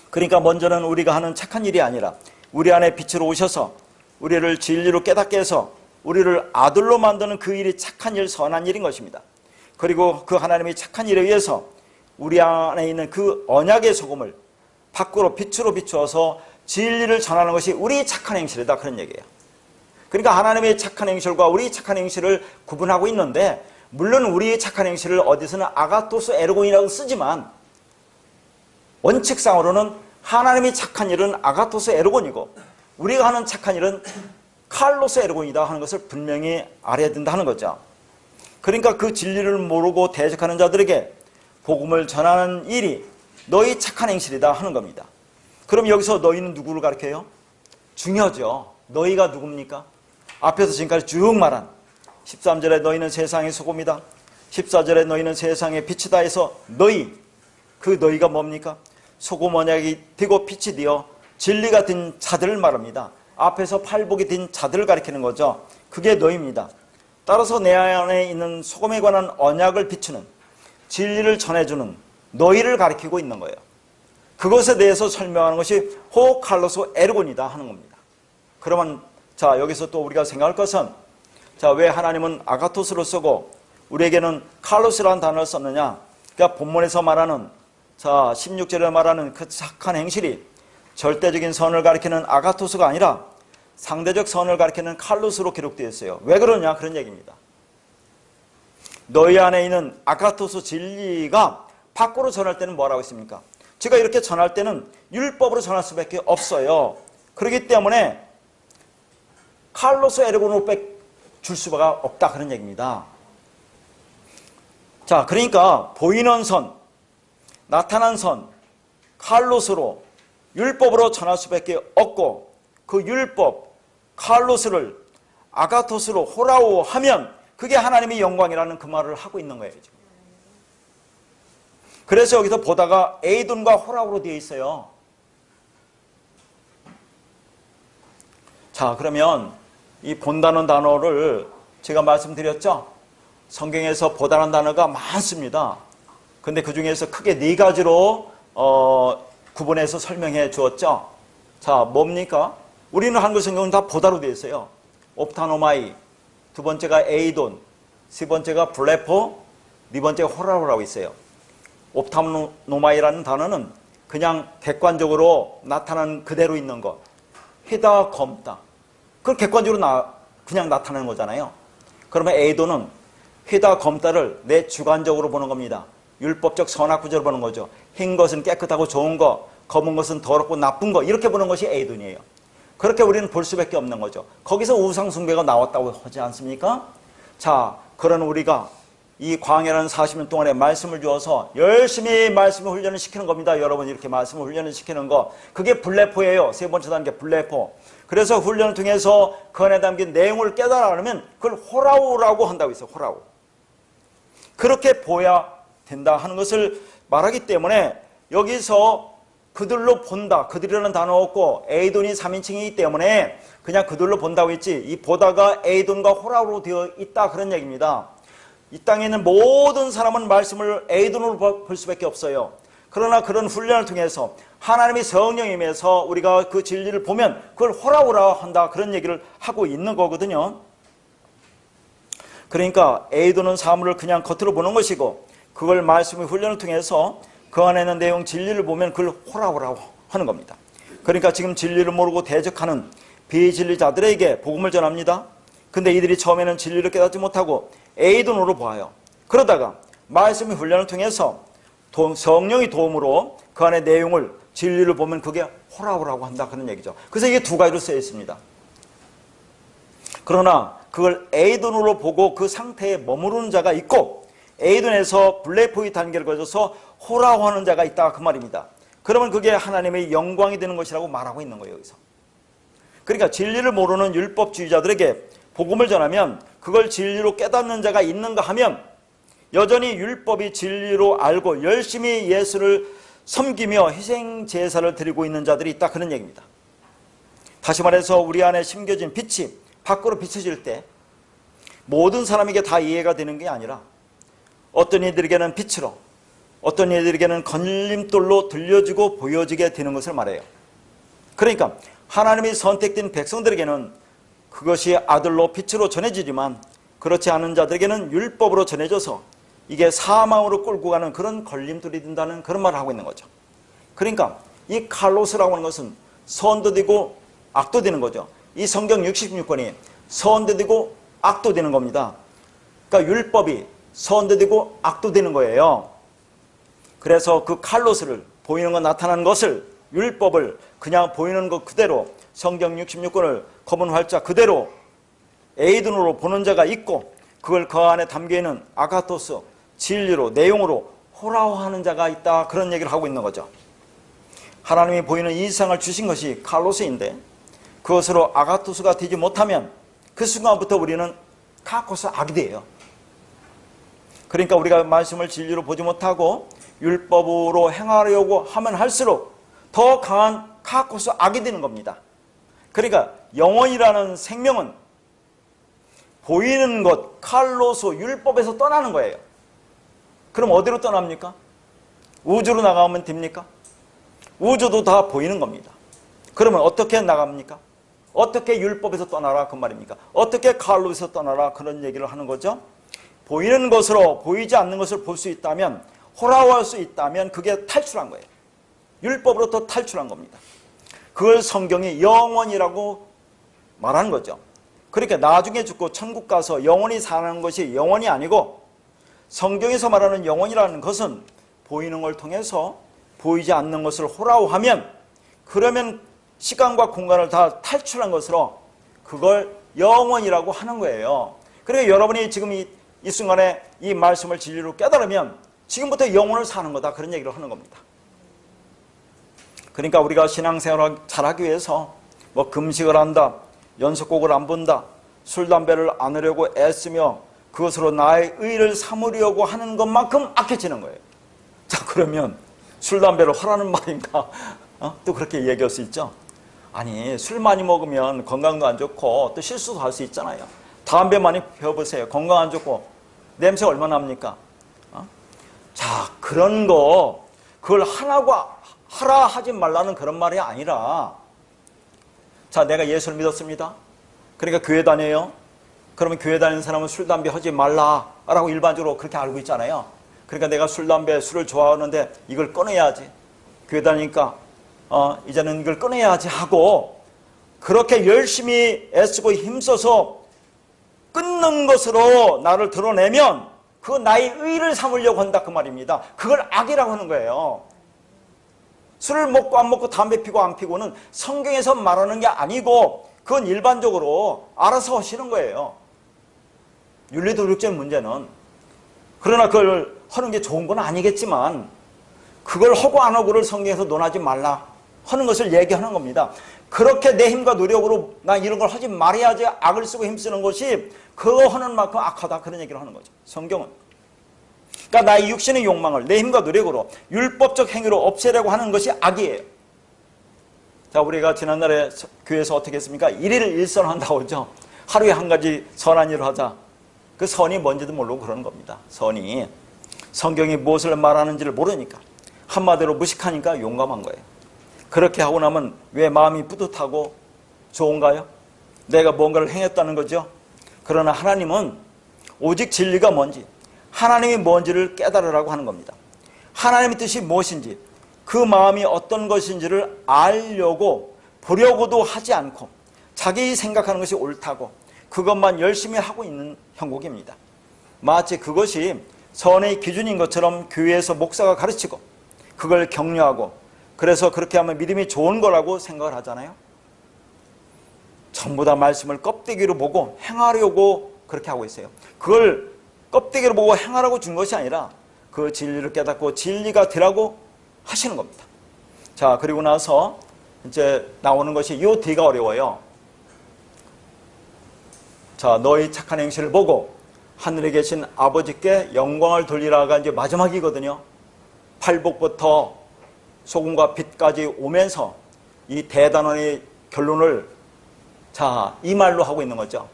그러니까 먼저는 우리가 하는 착한 일이 아니라 우리 안에 빛으로 오셔서 우리를 진리로 깨닫게 해서 우리를 아들로 만드는 그 일이 착한 일, 선한 일인 것입니다. 그리고 그 하나님의 착한 일에 의해서 우리 안에 있는 그 언약의 소금을 밖으로 빛으로 비추어서 진리를 전하는 것이 우리 착한 행실이다, 그런 얘기예요. 그러니까 하나님의 착한 행실과 우리 착한 행실을 구분하고 있는데, 물론 우리의 착한 행실을 어디서는 아가토스 에르곤이라고 쓰지만 원칙상으로는 하나님의 착한 일은 아가토스 에르곤이고 우리가 하는 착한 일은 칼로스 에르곤이다 하는 것을 분명히 알아야 된다 하는 거죠. 그러니까 그 진리를 모르고 대적하는 자들에게 복음을 전하는 일이 너희 착한 행실이다 하는 겁니다. 그럼 여기서 너희는 누구를 가르쳐요? 중요하죠. 너희가 누굽니까? 앞에서 지금까지 쭉 말한 13절에 너희는 세상의 소금이다, 14절에 너희는 세상의 빛이다 해서 너희, 그 너희가 뭡니까? 소금 언약이 되고 빛이 되어 진리가 된 자들을 말합니다. 앞에서 팔복이 된 자들을 가리키는 거죠. 그게 너희입니다. 따라서 내 안에 있는 소금에 관한 언약을 비추는, 진리를 전해주는 너희를 가리키고 있는 거예요. 그것에 대해서 설명하는 것이 호 칼로스 에르곤이다 하는 겁니다. 그러면 자, 여기서 또 우리가 생각할 것은, 자, 왜 하나님은 아가토스를 쓰고 우리에게는 칼로스라는 단어를 썼느냐? 그러니까 본문에서 말하는, 자, 16절에 말하는 그 착한 행실이 절대적인 선을 가리키는 아가토스가 아니라 상대적 선을 가리키는 칼로스로 기록되어 있어요. 왜 그러냐? 그런 얘기입니다. 너희 안에 있는 아가토스 진리가 밖으로 전할 때는 뭐라고 했습니까? 제가 이렇게 전할 때는 율법으로 전할 수밖에 없어요. 그렇기 때문에 칼로스 에르곤으로 줄 수가 없다, 그런 얘기입니다. 자, 그러니까 보이는 선, 나타난 선, 칼로스로 율법으로 전할 수밖에 없고, 그 율법, 칼로스를 아가토스로 호라오 하면 그게 하나님의 영광이라는 그 말을 하고 있는 거예요, 지금. 그래서 여기서 보다가 에이돈과 호락으로 되어 있어요. 자, 그러면 이 본다는 단어를 제가 말씀드렸죠? 성경에서 보다는 단어가 많습니다. 근데 그 중에서 크게 네 가지로 구분해서 설명해 주었죠. 자, 뭡니까? 우리는 한글 성경은 다 보다로 되어 있어요. 옵타노마이, 두 번째가 에이돈, 세 번째가 블레포, 네 번째가 호라로라고 있어요. 옵타노마이라는 단어는 그냥 객관적으로 나타나는 그대로 있는 것. 휘다, 검다. 그걸 객관적으로 그냥 나타나는 거잖아요. 그러면 에이돈은 휘다, 검다를 내 주관적으로 보는 겁니다. 율법적 선악구조로 보는 거죠. 흰 것은 깨끗하고 좋은 거, 검은 것은 더럽고 나쁜 거, 이렇게 보는 것이 에이돈이에요. 그렇게 우리는 볼 수밖에 없는 거죠. 거기서 우상숭배가 나왔다고 하지 않습니까? 자, 그런 우리가 이 광야라는 40년 동안에 말씀을 주어서 열심히 말씀을 훈련을 시키는 겁니다. 여러분, 이렇게 말씀을 훈련을 시키는 거, 그게 블레포예요. 세 번째 단계 블레포. 그래서 훈련을 통해서 그 안에 담긴 내용을 깨달으면 그걸 호라우라고 한다고 했어요. 호라우. 그렇게 보야 된다 하는 것을 말하기 때문에 여기서 그들로 본다, 그들이라는 단어 없고 에이돈이 3인칭이기 때문에 그냥 그들로 본다고 했지, 이 보다가 에이돈과 호라우로 되어 있다, 그런 얘기입니다. 이 땅에 있는 모든 사람은 말씀을 에이돈으로 볼 수밖에 없어요. 그러나 그런 훈련을 통해서 하나님의 성령에 임해서 우리가 그 진리를 보면 그걸 호라우라 한다, 그런 얘기를 하고 있는 거거든요. 그러니까 에이돈은 사물을 그냥 겉으로 보는 것이고, 그걸 말씀의 훈련을 통해서 그 안에 있는 내용 진리를 보면 그걸 호라우라고 하는 겁니다. 그러니까 지금 진리를 모르고 대적하는 비진리자들에게 복음을 전합니다. 근데 이들이 처음에는 진리를 깨닫지 못하고 에이돈으로 보아요. 그러다가 말씀의 훈련을 통해서 성령의 도움으로 그 안에 내용을, 진리를 보면 그게 호라우라고 한다, 그런 얘기죠. 그래서 이게 두 가지로 쓰여 있습니다. 그러나 그걸 에이돈으로 보고 그 상태에 머무르는 자가 있고, 에이돈에서 블레포의 단계를 거쳐서 호라우하는 자가 있다, 그 말입니다. 그러면 그게 하나님의 영광이 되는 것이라고 말하고 있는 거예요, 여기서. 그러니까 진리를 모르는 율법주의자들에게 복음을 전하면 그걸 진리로 깨닫는 자가 있는가 하면 여전히 율법이 진리로 알고 열심히 예수를 섬기며 희생 제사를 드리고 있는 자들이 있다, 그런 얘기입니다. 다시 말해서 우리 안에 심겨진 빛이 밖으로 비춰질 때 모든 사람에게 다 이해가 되는 게 아니라 어떤 이들에게는 빛으로, 어떤 이들에게는 걸림돌로 들려지고 보여지게 되는 것을 말해요. 그러니까 하나님이 선택된 백성들에게는 그것이 아들로 빛으로 전해지지만 그렇지 않은 자들에게는 율법으로 전해져서 이게 사망으로 끌고 가는 그런 걸림돌이 된다는 그런 말을 하고 있는 거죠. 그러니까 이 칼로스라고 하는 것은 선도 되고 악도 되는 거죠. 이 성경 66권이 선도 되고 악도 되는 겁니다. 그러니까 율법이 선도 되고 악도 되는 거예요. 그래서 그 칼로스를, 보이는 것, 나타나는 것을, 율법을 그냥 보이는 것 그대로, 성경 66권을 검은 활자 그대로 에이돈으로 보는 자가 있고, 그걸 그 안에 담겨있는 아가토스, 진리로, 내용으로 호라우하는 자가 있다, 그런 얘기를 하고 있는 거죠. 하나님이 보이는 이 세상을 주신 것이 칼로스인데 그것으로 아가토스가 되지 못하면 그 순간부터 우리는 카코스 악이 돼요. 그러니까 우리가 말씀을 진리로 보지 못하고 율법으로 행하려고 하면 할수록 더 강한 카코스 악이 되는 겁니다. 그러니까 영혼이라는 생명은 보이는 것, 칼로스, 율법에서 떠나는 거예요. 그럼 어디로 떠납니까? 우주로 나가면 됩니까? 우주도 다 보이는 겁니다. 그러면 어떻게 나갑니까? 어떻게 율법에서 떠나라, 그 말입니까? 어떻게 칼로스에서 떠나라, 그런 얘기를 하는 거죠. 보이는 것으로 보이지 않는 것을 볼 수 있다면, 호라우할 수 있다면 그게 탈출한 거예요. 율법으로부터 탈출한 겁니다. 그걸 성경이 영원이라고 말하는 거죠. 그러니까 나중에 죽고 천국 가서 영원히 사는 것이 영원이 아니고, 성경에서 말하는 영원이라는 것은 보이는 걸 통해서 보이지 않는 것을 호라우하면, 그러면 시간과 공간을 다 탈출한 것으로 그걸 영원이라고 하는 거예요. 그러니까 여러분이 지금 이 순간에 이 말씀을 진리로 깨달으면 지금부터 영혼을 사는 거다, 그런 얘기를 하는 겁니다. 그러니까 우리가 신앙생활을 잘하기 위해서 뭐 금식을 한다, 연속곡을 안 본다, 술, 담배를 안 하려고 애쓰며 그것으로 나의 의를 삼으려고 하는 것만큼 악해지는 거예요. 자, 그러면 술, 담배를 하라는 말인가? 또 그렇게 얘기할 수 있죠. 아니, 술 많이 먹으면 건강도 안 좋고 또 실수도 할 수 있잖아요. 담배 많이 피워보세요. 건강 안 좋고 냄새 얼마나 납니까? 자, 그런 거 그걸 하라 하지 말라는 그런 말이 아니라, 자, 내가 예수를 믿었습니다. 그러니까 교회 다녀요. 그러면 교회 다니는 사람은 술, 담배 하지 말라라고 일반적으로 그렇게 알고 있잖아요. 그러니까 내가 술, 담배, 술을 좋아하는데 이걸 끊어야지. 교회 다니니까 이제는 이걸 끊어야지 하고 그렇게 열심히 애쓰고 힘써서 끊는 것으로 나를 드러내면 그건 나의 의를 삼으려고 한다 그 말입니다. 그걸 악이라고 하는 거예요. 술을 먹고 안 먹고 담배 피고 안 피고는 성경에서 말하는 게 아니고 그건 일반적으로 알아서 하시는 거예요. 윤리도덕적 문제는. 그러나 그걸 하는 게 좋은 건 아니겠지만 그걸 하고 안 하고를 성경에서 논하지 말라 하는 것을 얘기하는 겁니다. 그렇게 내 힘과 노력으로 나 이런 걸 하지 말아야지 악을 쓰고 힘쓰는 것이 그거 하는 만큼 악하다 그런 얘기를 하는 거죠. 성경은. 그러니까 나의 육신의 욕망을 내 힘과 노력으로 율법적 행위로 없애려고 하는 것이 악이에요. 자, 우리가 지난날에 교회에서 어떻게 했습니까? 일일 일선한다고 하죠. 하루에 한 가지 선한 일을 하자. 그 선이 뭔지도 모르고 그러는 겁니다. 선이. 성경이 무엇을 말하는지를 모르니까. 한마디로 무식하니까 용감한 거예요. 그렇게 하고 나면 왜 마음이 뿌듯하고 좋은가요? 내가 뭔가를 행했다는 거죠. 그러나 하나님은 오직 진리가 뭔지, 하나님이 뭔지를 깨달으라고 하는 겁니다. 하나님의 뜻이 무엇인지, 그 마음이 어떤 것인지를 알려고 보려고도 하지 않고 자기 생각하는 것이 옳다고 그것만 열심히 하고 있는 형국입니다. 마치 그것이 선의 기준인 것처럼 교회에서 목사가 가르치고 그걸 격려하고 그래서 그렇게 하면 믿음이 좋은 거라고 생각을 하잖아요. 전부 다 말씀을 껍데기로 보고 행하려고 그렇게 하고 있어요. 그걸 껍데기로 보고 행하라고 준 것이 아니라 그 진리를 깨닫고 진리가 되라고 하시는 겁니다. 자, 그리고 나서 이제 나오는 것이 이 뒤가 어려워요. 자, 너희 착한 행실을 보고 하늘에 계신 아버지께 영광을 돌리라가 이제 마지막이거든요. 팔복부터 소금과 빛까지 오면서 이 대단원의 결론을 자, 이 말로 하고 있는 거죠.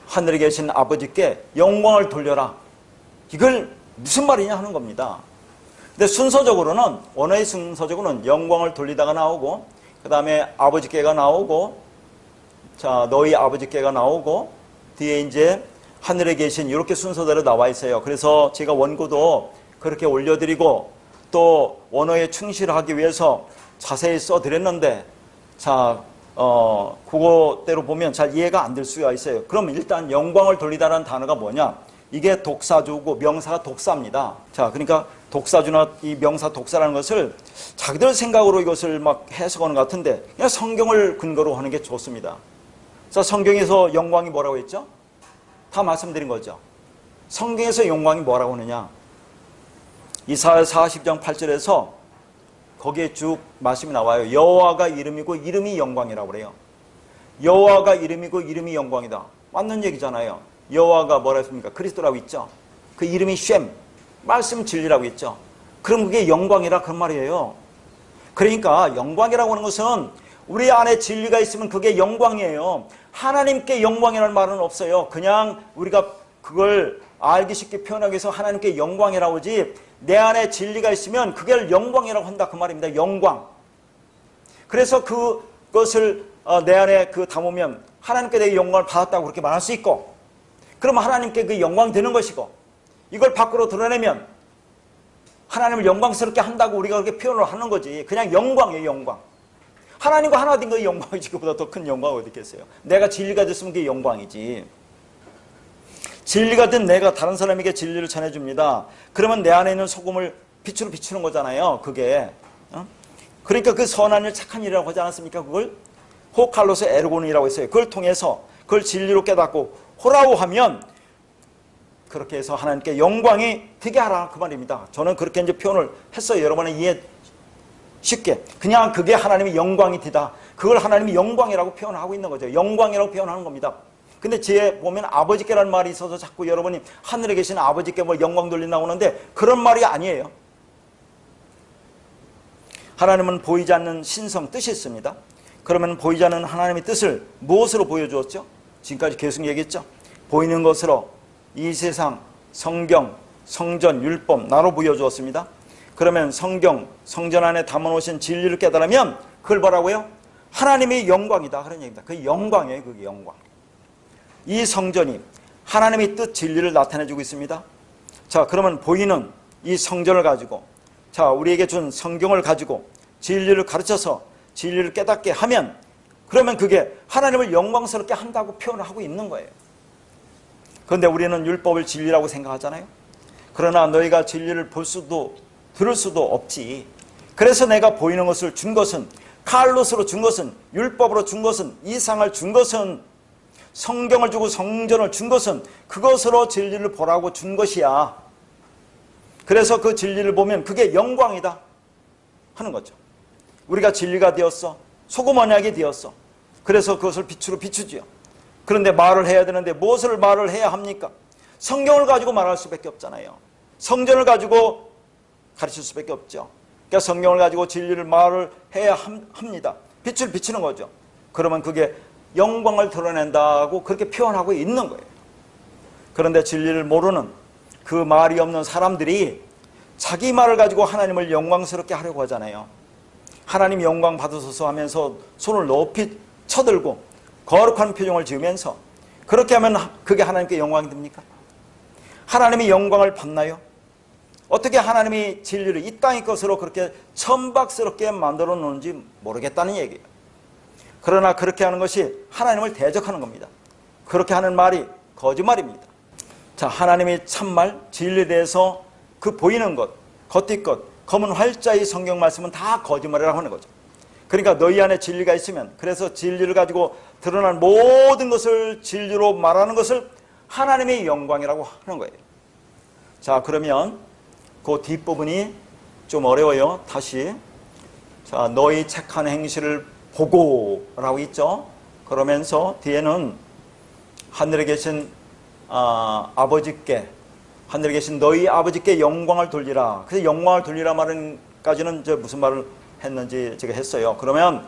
하늘에 계신 아버지께 영광을 돌려라. 이걸 무슨 말이냐 하는 겁니다. 근데 순서적으로는, 원어의 순서적으로는 영광을 돌리다가 나오고, 그 다음에 아버지께가 나오고, 자, 너희 아버지께가 나오고, 뒤에 이제 하늘에 계신 이렇게 순서대로 나와 있어요. 그래서 제가 원고도 그렇게 올려드리고, 또 원어에 충실하기 위해서 자세히 써드렸는데, 자, 그거대로 보면 잘 이해가 안 될 수가 있어요. 그럼 일단 영광을 돌리다라는 단어가 뭐냐? 이게 독사주고 명사가 독사입니다. 자, 그러니까 독사주나 이 명사 독사라는 것을 자기들 생각으로 이것을 막 해석하는 것 같은데 그냥 성경을 근거로 하는 게 좋습니다. 자, 성경에서 영광이 뭐라고 했죠? 다 말씀드린 거죠. 성경에서 영광이 뭐라고 하느냐? 이사야 40장 8절에서 거기에 쭉 말씀이 나와요. 여호와가 이름이고 이름이 영광이라고 그래요. 여호와가 이름이고 이름이 영광이다. 맞는 얘기잖아요. 여호와가 뭐라 했습니까? 그리스도라고 있죠. 그 이름이 쉔, 말씀 진리라고 있죠. 그럼 그게 영광이라 그런 말이에요. 그러니까 영광이라고 하는 것은 우리 안에 진리가 있으면 그게 영광이에요. 하나님께 영광이라는 말은 없어요. 그냥 우리가 그걸 알기 쉽게 표현하기 위해서 하나님께 영광이라고 하지, 내 안에 진리가 있으면 그걸 영광이라고 한다 그 말입니다. 영광. 그래서 그것을 내 안에 담으면 하나님께 내 영광을 받았다고 그렇게 말할 수 있고, 그러면 하나님께 그 영광이 되는 것이고, 이걸 밖으로 드러내면 하나님을 영광스럽게 한다고 우리가 그렇게 표현을 하는 거지. 그냥 영광이에요, 영광. 하나님과 하나 된 거 영광이지, 그보다 더 큰 영광이 어디 있겠어요. 내가 진리가 됐으면 그게 영광이지. 진리가 된 내가 다른 사람에게 진리를 전해줍니다. 그러면 내 안에 있는 소금을 빛으로 비추는 거잖아요. 그게. 그러니까 그 선한 일, 착한 일이라고 하지 않았습니까? 그걸 호칼로스 에르곤이라고 했어요. 그걸 통해서 그걸 진리로 깨닫고 호라고 하면 그렇게 해서 하나님께 영광이 되게 하라 그 말입니다. 저는 그렇게 이제 표현을 했어요. 여러분의 이해 쉽게. 그냥 그게 하나님의 영광이 되다. 그걸 하나님이 영광이라고 표현하고 있는 거죠. 영광이라고 표현하는 겁니다. 근데 제 보면 아버지께라는 말이 있어서 자꾸 여러분이 하늘에 계신 아버지께 뭐 영광 돌린다고 하는데 그런 말이 아니에요. 하나님은 보이지 않는 신성, 뜻이 있습니다. 그러면 보이지 않는 하나님의 뜻을 무엇으로 보여주었죠? 지금까지 계속 얘기했죠. 보이는 것으로 이 세상, 성경, 성전, 율법, 나로 보여주었습니다. 그러면 성경, 성전 안에 담아놓으신 진리를 깨달으면 그걸 뭐라고요? 하나님의 영광이다, 그런 얘기입니다. 그 영광이에요. 그게 영광. 이 성전이 하나님의 뜻, 진리를 나타내주고 있습니다. 자, 그러면 보이는 이 성전을 가지고, 자, 우리에게 준 성경을 가지고 진리를 가르쳐서 진리를 깨닫게 하면, 그러면 그게 하나님을 영광스럽게 한다고 표현하고 있는 거예요. 그런데 우리는 율법을 진리라고 생각하잖아요. 그러나 너희가 진리를 볼 수도 들을 수도 없지. 그래서 내가 보이는 것을 준 것은, 칼로스로 준 것은, 율법으로 준 것은, 이상을 준 것은, 성경을 주고 성전을 준 것은 그것으로 진리를 보라고 준 것이야. 그래서 그 진리를 보면 그게 영광이다 하는 거죠. 우리가 진리가 되었어. 소금 언약이 되었어. 그래서 그것을 빛으로 비추지요. 그런데 말을 해야 되는데 무엇을 말을 해야 합니까? 성경을 가지고 말할 수밖에 없잖아요. 성전을 가지고 가르칠 수밖에 없죠. 그러니까 성경을 가지고 진리를 말을 해야 합니다. 빛을 비추는 거죠. 그러면 그게 영광을 드러낸다고 그렇게 표현하고 있는 거예요. 그런데 진리를 모르는 그 말이 없는 사람들이 자기 말을 가지고 하나님을 영광스럽게 하려고 하잖아요. 하나님 영광 받으소서 하면서 손을 높이 쳐들고 거룩한 표정을 지으면서, 그렇게 하면 그게 하나님께 영광이 됩니까? 하나님이 영광을 받나요? 어떻게 하나님이 진리를 이 땅의 것으로 그렇게 천박스럽게 만들어 놓는지 모르겠다는 얘기예요. 그러나 그렇게 하는 것이 하나님을 대적하는 겁니다. 그렇게 하는 말이 거짓말입니다. 자, 하나님의 참말, 진리에 대해서 그 보이는 것, 겉뒷 것, 검은 활자의 성경 말씀은 다 거짓말이라고 하는 거죠. 그러니까 너희 안에 진리가 있으면, 그래서 진리를 가지고 드러난 모든 것을 진리로 말하는 것을 하나님의 영광이라고 하는 거예요. 자, 그러면 그 뒷부분이 좀 어려워요. 다시. 자, 너희 착한 행실을 보고라고 있죠. 그러면서 뒤에는 하늘에 계신 아버지께, 하늘에 계신 너희 아버지께 영광을 돌리라. 그래서 영광을 돌리라 말은까지는 이제 무슨 말을 했는지 제가 했어요. 그러면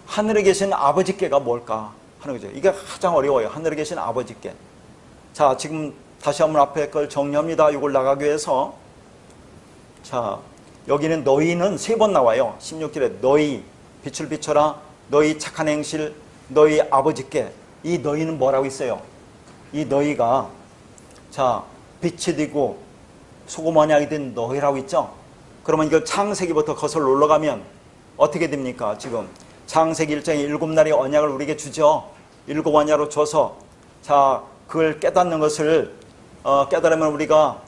하늘에 계신 아버지께가 뭘까 하는 거죠. 이게 가장 어려워요. 하늘에 계신 아버지께. 자, 지금 다시 한번 앞에 걸 정리합니다. 이걸 나가기 위해서. 자, 여기는 너희는 3번 나와요. 16절에 너희, 빛을 비춰라, 너희 착한 행실, 너희 아버지께. 이 너희는 뭐라고 있어요? 이 너희가, 자, 빛이 되고 소금 언약이 된 너희라고 있죠. 그러면 이걸 창세기부터 거슬러 올라가면 어떻게 됩니까? 지금 창세기 1장에 7날의 언약을 우리에게 주죠. 7 언약으로 줘서, 자, 그걸 깨닫는 것을 깨달으면 우리가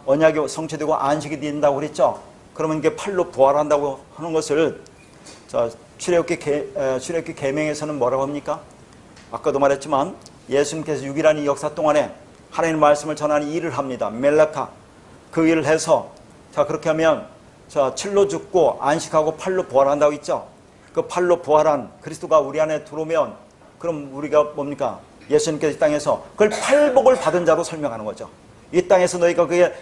언약이 성취되고 안식이 된다고 그랬죠. 그러면 이게 팔로 부활한다고 하는 것을, 자, 출애굽기 계명에서는 뭐라고 합니까? 아까도 말했지만 예수님께서 6일한 이 역사 동안에 하나님의 말씀을 전하는 일을 합니다. 멜라카. 그 일을 해서, 자, 그렇게 하면, 자, 7로 죽고 안식하고 8로 부활한다고 있죠. 그 8로 부활한 그리스도가 우리 안에 들어오면, 그럼 우리가 뭡니까? 예수님께서 이 땅에서 그걸 팔복을 받은 자로 설명하는 거죠. 이 땅에서 너희가 그게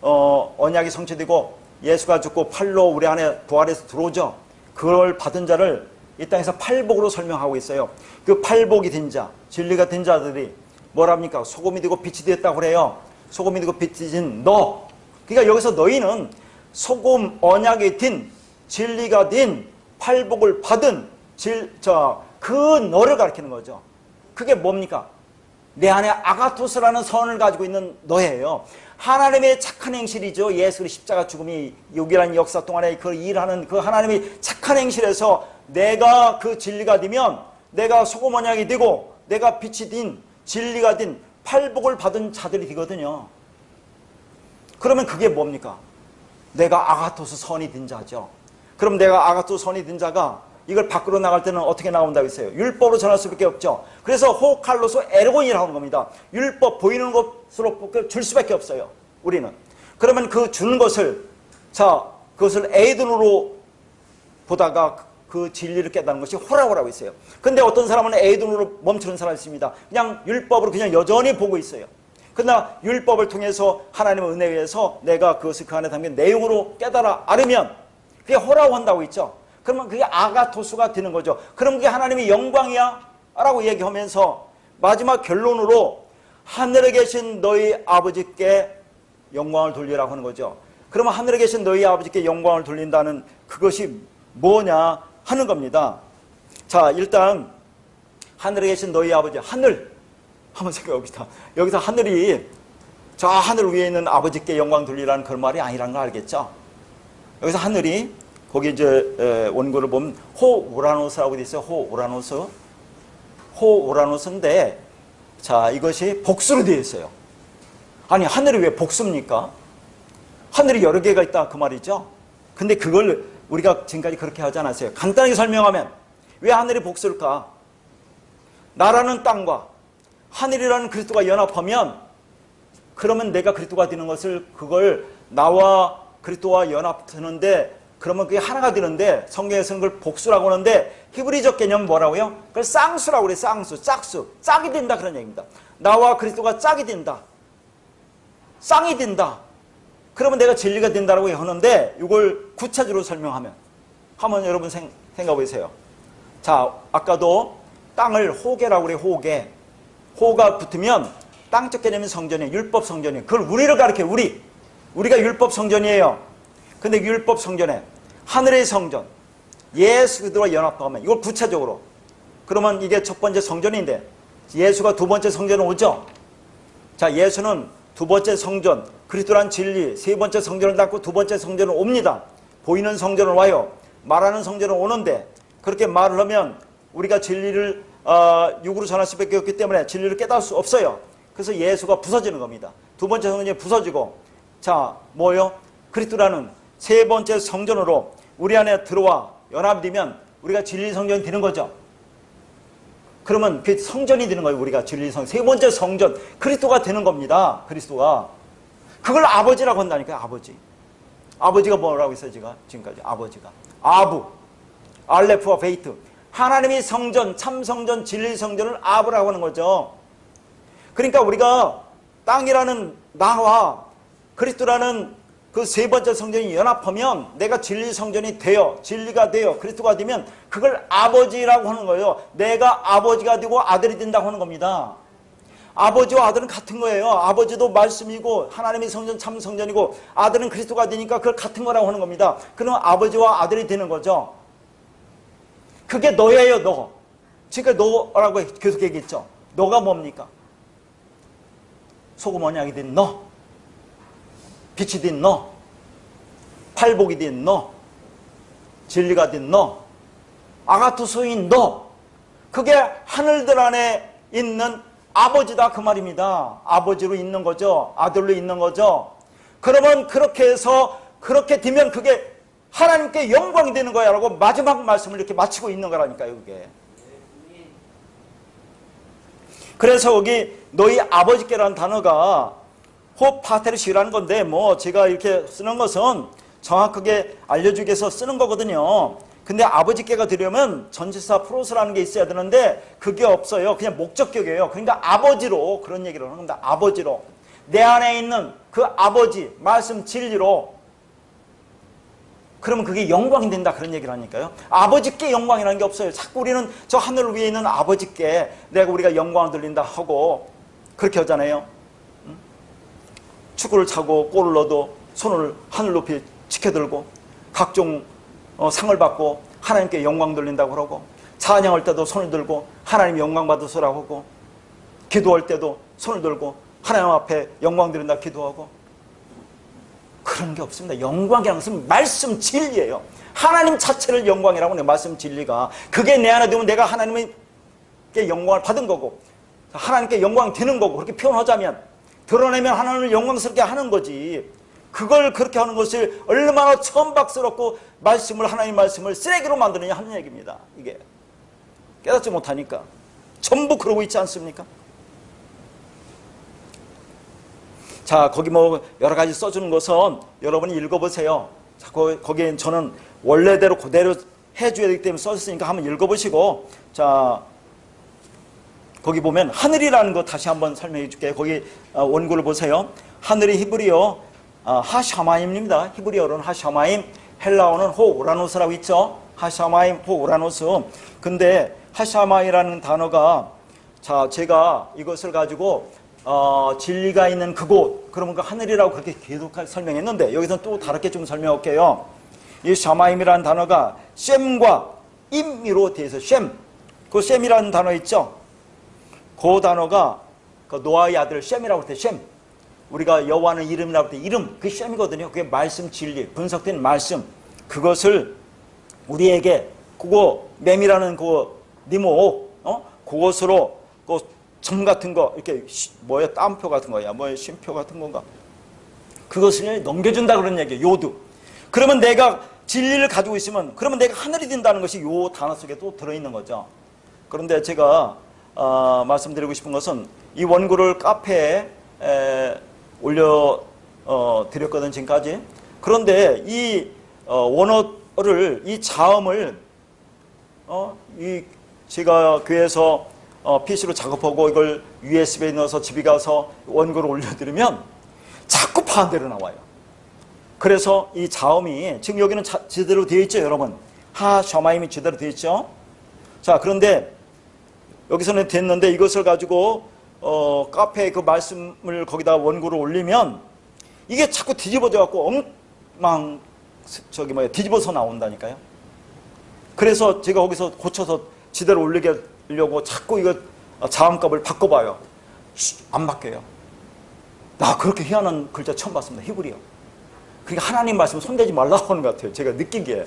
언약이 성취되고 예수가 죽고 8로 우리 안에 부활해서 들어오죠. 그걸 받은 자를 이 땅에서 팔복으로 설명하고 있어요. 그 팔복이 된 자, 진리가 된 자들이 뭐랍니까? 소금이 되고 빛이 되었다고 그래요. 소금이 되고 빛이 된 너. 그러니까 여기서 너희는 소금 언약이 된, 진리가 된, 팔복을 받은 그 너를 가리키는 거죠. 그게 뭡니까? 내 안에 아가토스라는 선을 가지고 있는 너예요. 하나님의 착한 행실이죠. 예수 그리스도의 십자가 죽음이 6일한 역사 동안에 그 일하는 그 하나님의 착한 행실에서 내가 그 진리가 되면, 내가 소금 언약이 되고 내가 빛이 된, 진리가 된, 팔복을 받은 자들이 되거든요. 그러면 그게 뭡니까? 내가 아가토스 선이 된 자죠. 그럼 내가 아가토스 선이 된 자가 이걸 밖으로 나갈 때는 어떻게 나온다고 했어요? 율법으로 전할 수밖에 없죠. 그래서 호칼로서 에르곤이라고 하는 겁니다. 율법 보이는 것으로 줄 수밖에 없어요. 우리는. 그러면 그 주는 것을, 자, 그것을 에이든으로 보다가 그 진리를 깨닫는 것이 호라고라고 있어요. 근데 어떤 사람은 에이든으로 멈추는 사람이 있습니다. 그냥 율법으로 그냥 여전히 보고 있어요. 그러나 율법을 통해서 하나님의 은혜에 의해서 내가 그것을 그 안에 담긴 내용으로 깨달아 알으면 그게 호라고 한다고 있죠. 그러면 그게 아가토스가 되는 거죠. 그럼 그게 하나님의 영광이야? 라고 얘기하면서 마지막 결론으로 하늘에 계신 너희 아버지께 영광을 돌리라고 하는 거죠. 그러면 하늘에 계신 너희 아버지께 영광을 돌린다는 그것이 뭐냐 하는 겁니다. 자, 일단 하늘에 계신 너희 아버지, 하늘 한번 생각해봅시다. 여기서 하늘이 저 하늘 위에 있는 아버지께 영광 돌리라는 그런 말이 아니라는 거 알겠죠? 여기서 하늘이 거기 이제 원고를 보면 호우라노스라고 되어 있어요. 호우라노스인데 자, 이것이 복수로 되어 있어요. 아니, 하늘이 왜 복수입니까? 하늘이 여러 개가 있다 그 말이죠. 근데 그걸 우리가 지금까지 그렇게 하지 않았어요. 간단하게 설명하면 왜 하늘이 복수일까? 나라는 땅과 하늘이라는 그리스도가 연합하면 그러면 내가 그리스도가 되는 것을 그걸 나와 그리스도와 연합하는데 그러면 그게 하나가 되는데 성경에서는 그걸 복수라고 하는데 히브리적 개념은 뭐라고요? 그걸 쌍수라고 그래요. 쌍수, 짝수. 짝이 된다 그런 얘기입니다. 나와 그리스도가 짝이 된다. 쌍이 된다. 그러면 내가 진리가 된다고 하는데 이걸 구체적으로 설명하면 한번 여러분 생각해 보세요. 자, 아까도 땅을 호계라고 그래요. 호계. 호가 붙으면 땅적 개념이 성전이에요. 율법 성전이에요. 그걸 우리를 가리켜요. 우리가 율법 성전이에요. 근데 율법 성전에 하늘의 성전, 예수 그리스도와 연합하면 이걸 구체적으로 그러면 이게 첫 번째 성전인데 예수가 두 번째 성전에 오죠. 자, 예수는 두 번째 성전, 그리스도란 진리, 세 번째 성전을 닫고 두 번째 성전을 옵니다. 보이는 성전을 와요. 말하는 성전을 오는데 그렇게 말을 하면 우리가 진리를 육으로 전할 수밖에 없기 때문에 진리를 깨달을 수 없어요. 그래서 예수가 부서지는 겁니다. 두 번째 성전이 부서지고 자, 뭐요? 그리스도라는 세 번째 성전으로 우리 안에 들어와 연합되면 우리가 진리 성전이 되는 거죠. 그러면 그 성전이 되는 거예요. 우리가 진리 성전. 세 번째 성전. 그리스도가 되는 겁니다. 그리스도가. 그걸 아버지라고 한다니까요. 아버지. 아버지가 뭐라고 했어요? 지금까지. 아버지가. 아부. 알레프와 베이트. 하나님이 성전, 참 성전, 진리 성전을 아부라고 하는 거죠. 그러니까 우리가 땅이라는 나와 그리스도라는 그 세 번째 성전이 연합하면 내가 진리 성전이 되어 진리가 되어 그리스도가 되면 그걸 아버지라고 하는 거예요. 내가 아버지가 되고 아들이 된다고 하는 겁니다. 아버지와 아들은 같은 거예요. 아버지도 말씀이고 하나님의 성전 참 성전이고 아들은 그리스도가 되니까 그걸 같은 거라고 하는 겁니다. 그럼 아버지와 아들이 되는 거죠. 그게 너예요. 너. 지금까지 너라고 계속 얘기했죠. 너가 뭡니까? 소금 언약이 된 너, 빛이 된 너, 팔복이 된 너, 진리가 된 너, 아가토소인 너, 그게 하늘들 안에 있는 아버지다 그 말입니다. 아버지로 있는 거죠. 아들로 있는 거죠. 그러면 그렇게 해서 그렇게 되면 그게 하나님께 영광이 되는 거야 라고 마지막 말씀을 이렇게 마치고 있는 거라니까요. 그게. 그래서 여기 너희 아버지께라는 단어가 호파테르시라는 건데 뭐 제가 이렇게 쓰는 것은 정확하게 알려주기 위해서 쓰는 거거든요. 근데 아버지께가 되려면 전치사 프로스라는 게 있어야 되는데 그게 없어요. 그냥 목적격이에요. 그러니까 아버지로 그런 얘기를 하는 겁니다. 아버지로. 내 안에 있는 그 아버지 말씀 진리로 그러면 그게 영광이 된다 그런 얘기를 하니까요. 아버지께 영광이라는 게 없어요. 자꾸 우리는 저 하늘 위에 있는 아버지께 내가 우리가 영광을 돌린다 하고 그렇게 하잖아요. 축구를 차고 골을 넣어도 손을 하늘 높이 치켜들고 각종 상을 받고 하나님께 영광 돌린다고 그러고 찬양할 때도 손을 들고 하나님 영광 받으소라고 하고 기도할 때도 손을 들고 하나님 앞에 영광 드린다 기도하고 그런 게 없습니다. 영광이라는 것은 말씀 진리예요. 하나님 자체를 영광이라고 해요. 말씀 진리가. 그게 내 안에 되면 내가 하나님께 영광을 받은 거고 하나님께 영광이 되는 거고 그렇게 표현하자면 드러내면 하나님을 영광스럽게 하는 거지. 그걸 그렇게 하는 것을 얼마나 천박스럽고 하나님 말씀을 쓰레기로 만드느냐 하는 얘기입니다. 이게 깨닫지 못하니까 전부 그러고 있지 않습니까? 자, 거기 뭐 여러 가지 써주는 것은 여러분이 읽어보세요. 자, 거기에 저는 원래대로 그대로 해줘야 되기 때문에 써줬으니까 한번 읽어보시고 자, 거기 보면 하늘이라는 거 다시 한번 설명해 줄게요. 거기 원고를 보세요. 하늘이 히브리어 하샤마임입니다. 히브리어로는 하샤마임. 헬라어는 호우라노스라고 있죠. 하샤마임, 호우라노스. 근데 하샤마이라는 단어가, 자, 제가 이것을 가지고 진리가 있는 그곳, 그러면 그 하늘이라고 그렇게 계속 설명했는데, 여기서 또 다르게 좀 설명할게요. 이 샤마임이라는 단어가 셈과 임미로 되어서 셈, 그 셈이라는 단어 있죠. 그 단어가 그 노아의 아들 셈이라고 할 때 셈, 우리가 여호와는 이름이라고 할 때 이름, 그게 셈이거든요. 그게 말씀, 진리, 분석된 말씀, 그것을 우리에게 그거 맴이라는 그 니모, 그것으로 그 점 같은 거, 이렇게 뭐야, 따옴표 같은 거야, 뭐야, 쉼표 같은 건가, 그것을 넘겨준다 그런 얘기예요. 요드. 그러면 내가 진리를 가지고 있으면, 그러면 내가 하늘이 된다는 것이 요 단어 속에 또 들어있는 거죠. 그런데 제가 말씀드리고 싶은 것은, 이 원고를 카페에 올려 드렸거든 지금까지. 그런데 이 원어를, 이 자음을 이 제가 교회에서 PC로 작업하고 이걸 USB에 넣어서 집에 가서 원고를 올려드리면 자꾸 반대로 나와요. 그래서 이 자음이 지금 여기는 제대로 되어 있죠, 여러분. 하샤마임이 제대로 되어 있죠. 자, 그런데 여기서는 됐는데, 이것을 가지고 카페에 그 말씀을 거기다 원고를 올리면 이게 자꾸 뒤집어져 갖고 뒤집어서 나온다니까요. 그래서 제가 거기서 고쳐서 제대로 올리려고 자꾸 이거 자음값을 바꿔봐요. 안 바뀌어요. 나 그렇게 희한한 글자 처음 봤습니다. 히브리어. 그러니까 하나님 말씀 손대지 말라고 하는 것 같아요. 제가 느끼기에.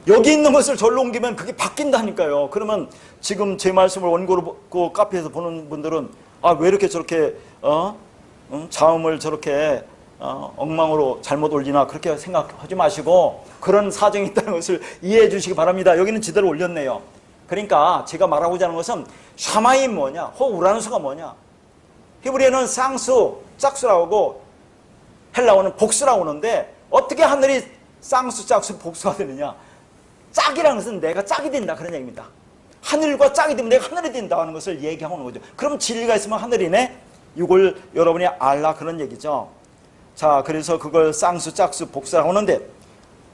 여기 있는 것을 절로 옮기면 그게 바뀐다니까요. 그러면 지금 제 말씀을 원고로 그 카페에서 보는 분들은, 아, 왜 이렇게 저렇게 자음을 저렇게 엉망으로 잘못 올리나, 그렇게 생각하지 마시고 그런 사정이 있다는 것을 이해해 주시기 바랍니다. 여기는 제대로 올렸네요. 그러니까 제가 말하고자 하는 것은, 샤마임 뭐냐, 호우라누스가 뭐냐, 히브리어는 쌍수, 짝수라고 하고 헬라어는 복수라고 하는데, 어떻게 하늘이 쌍수, 짝수, 복수가 되느냐. 짝이라는 것은 내가 짝이 된다, 그런 얘기입니다. 하늘과 짝이 되면 내가 하늘이 된다 하는 것을 얘기하고 있는 거죠. 그럼 진리가 있으면 하늘이네, 이걸 여러분이 알라, 그런 얘기죠. 자, 그래서 그걸 쌍수, 짝수, 복수라고 하는데,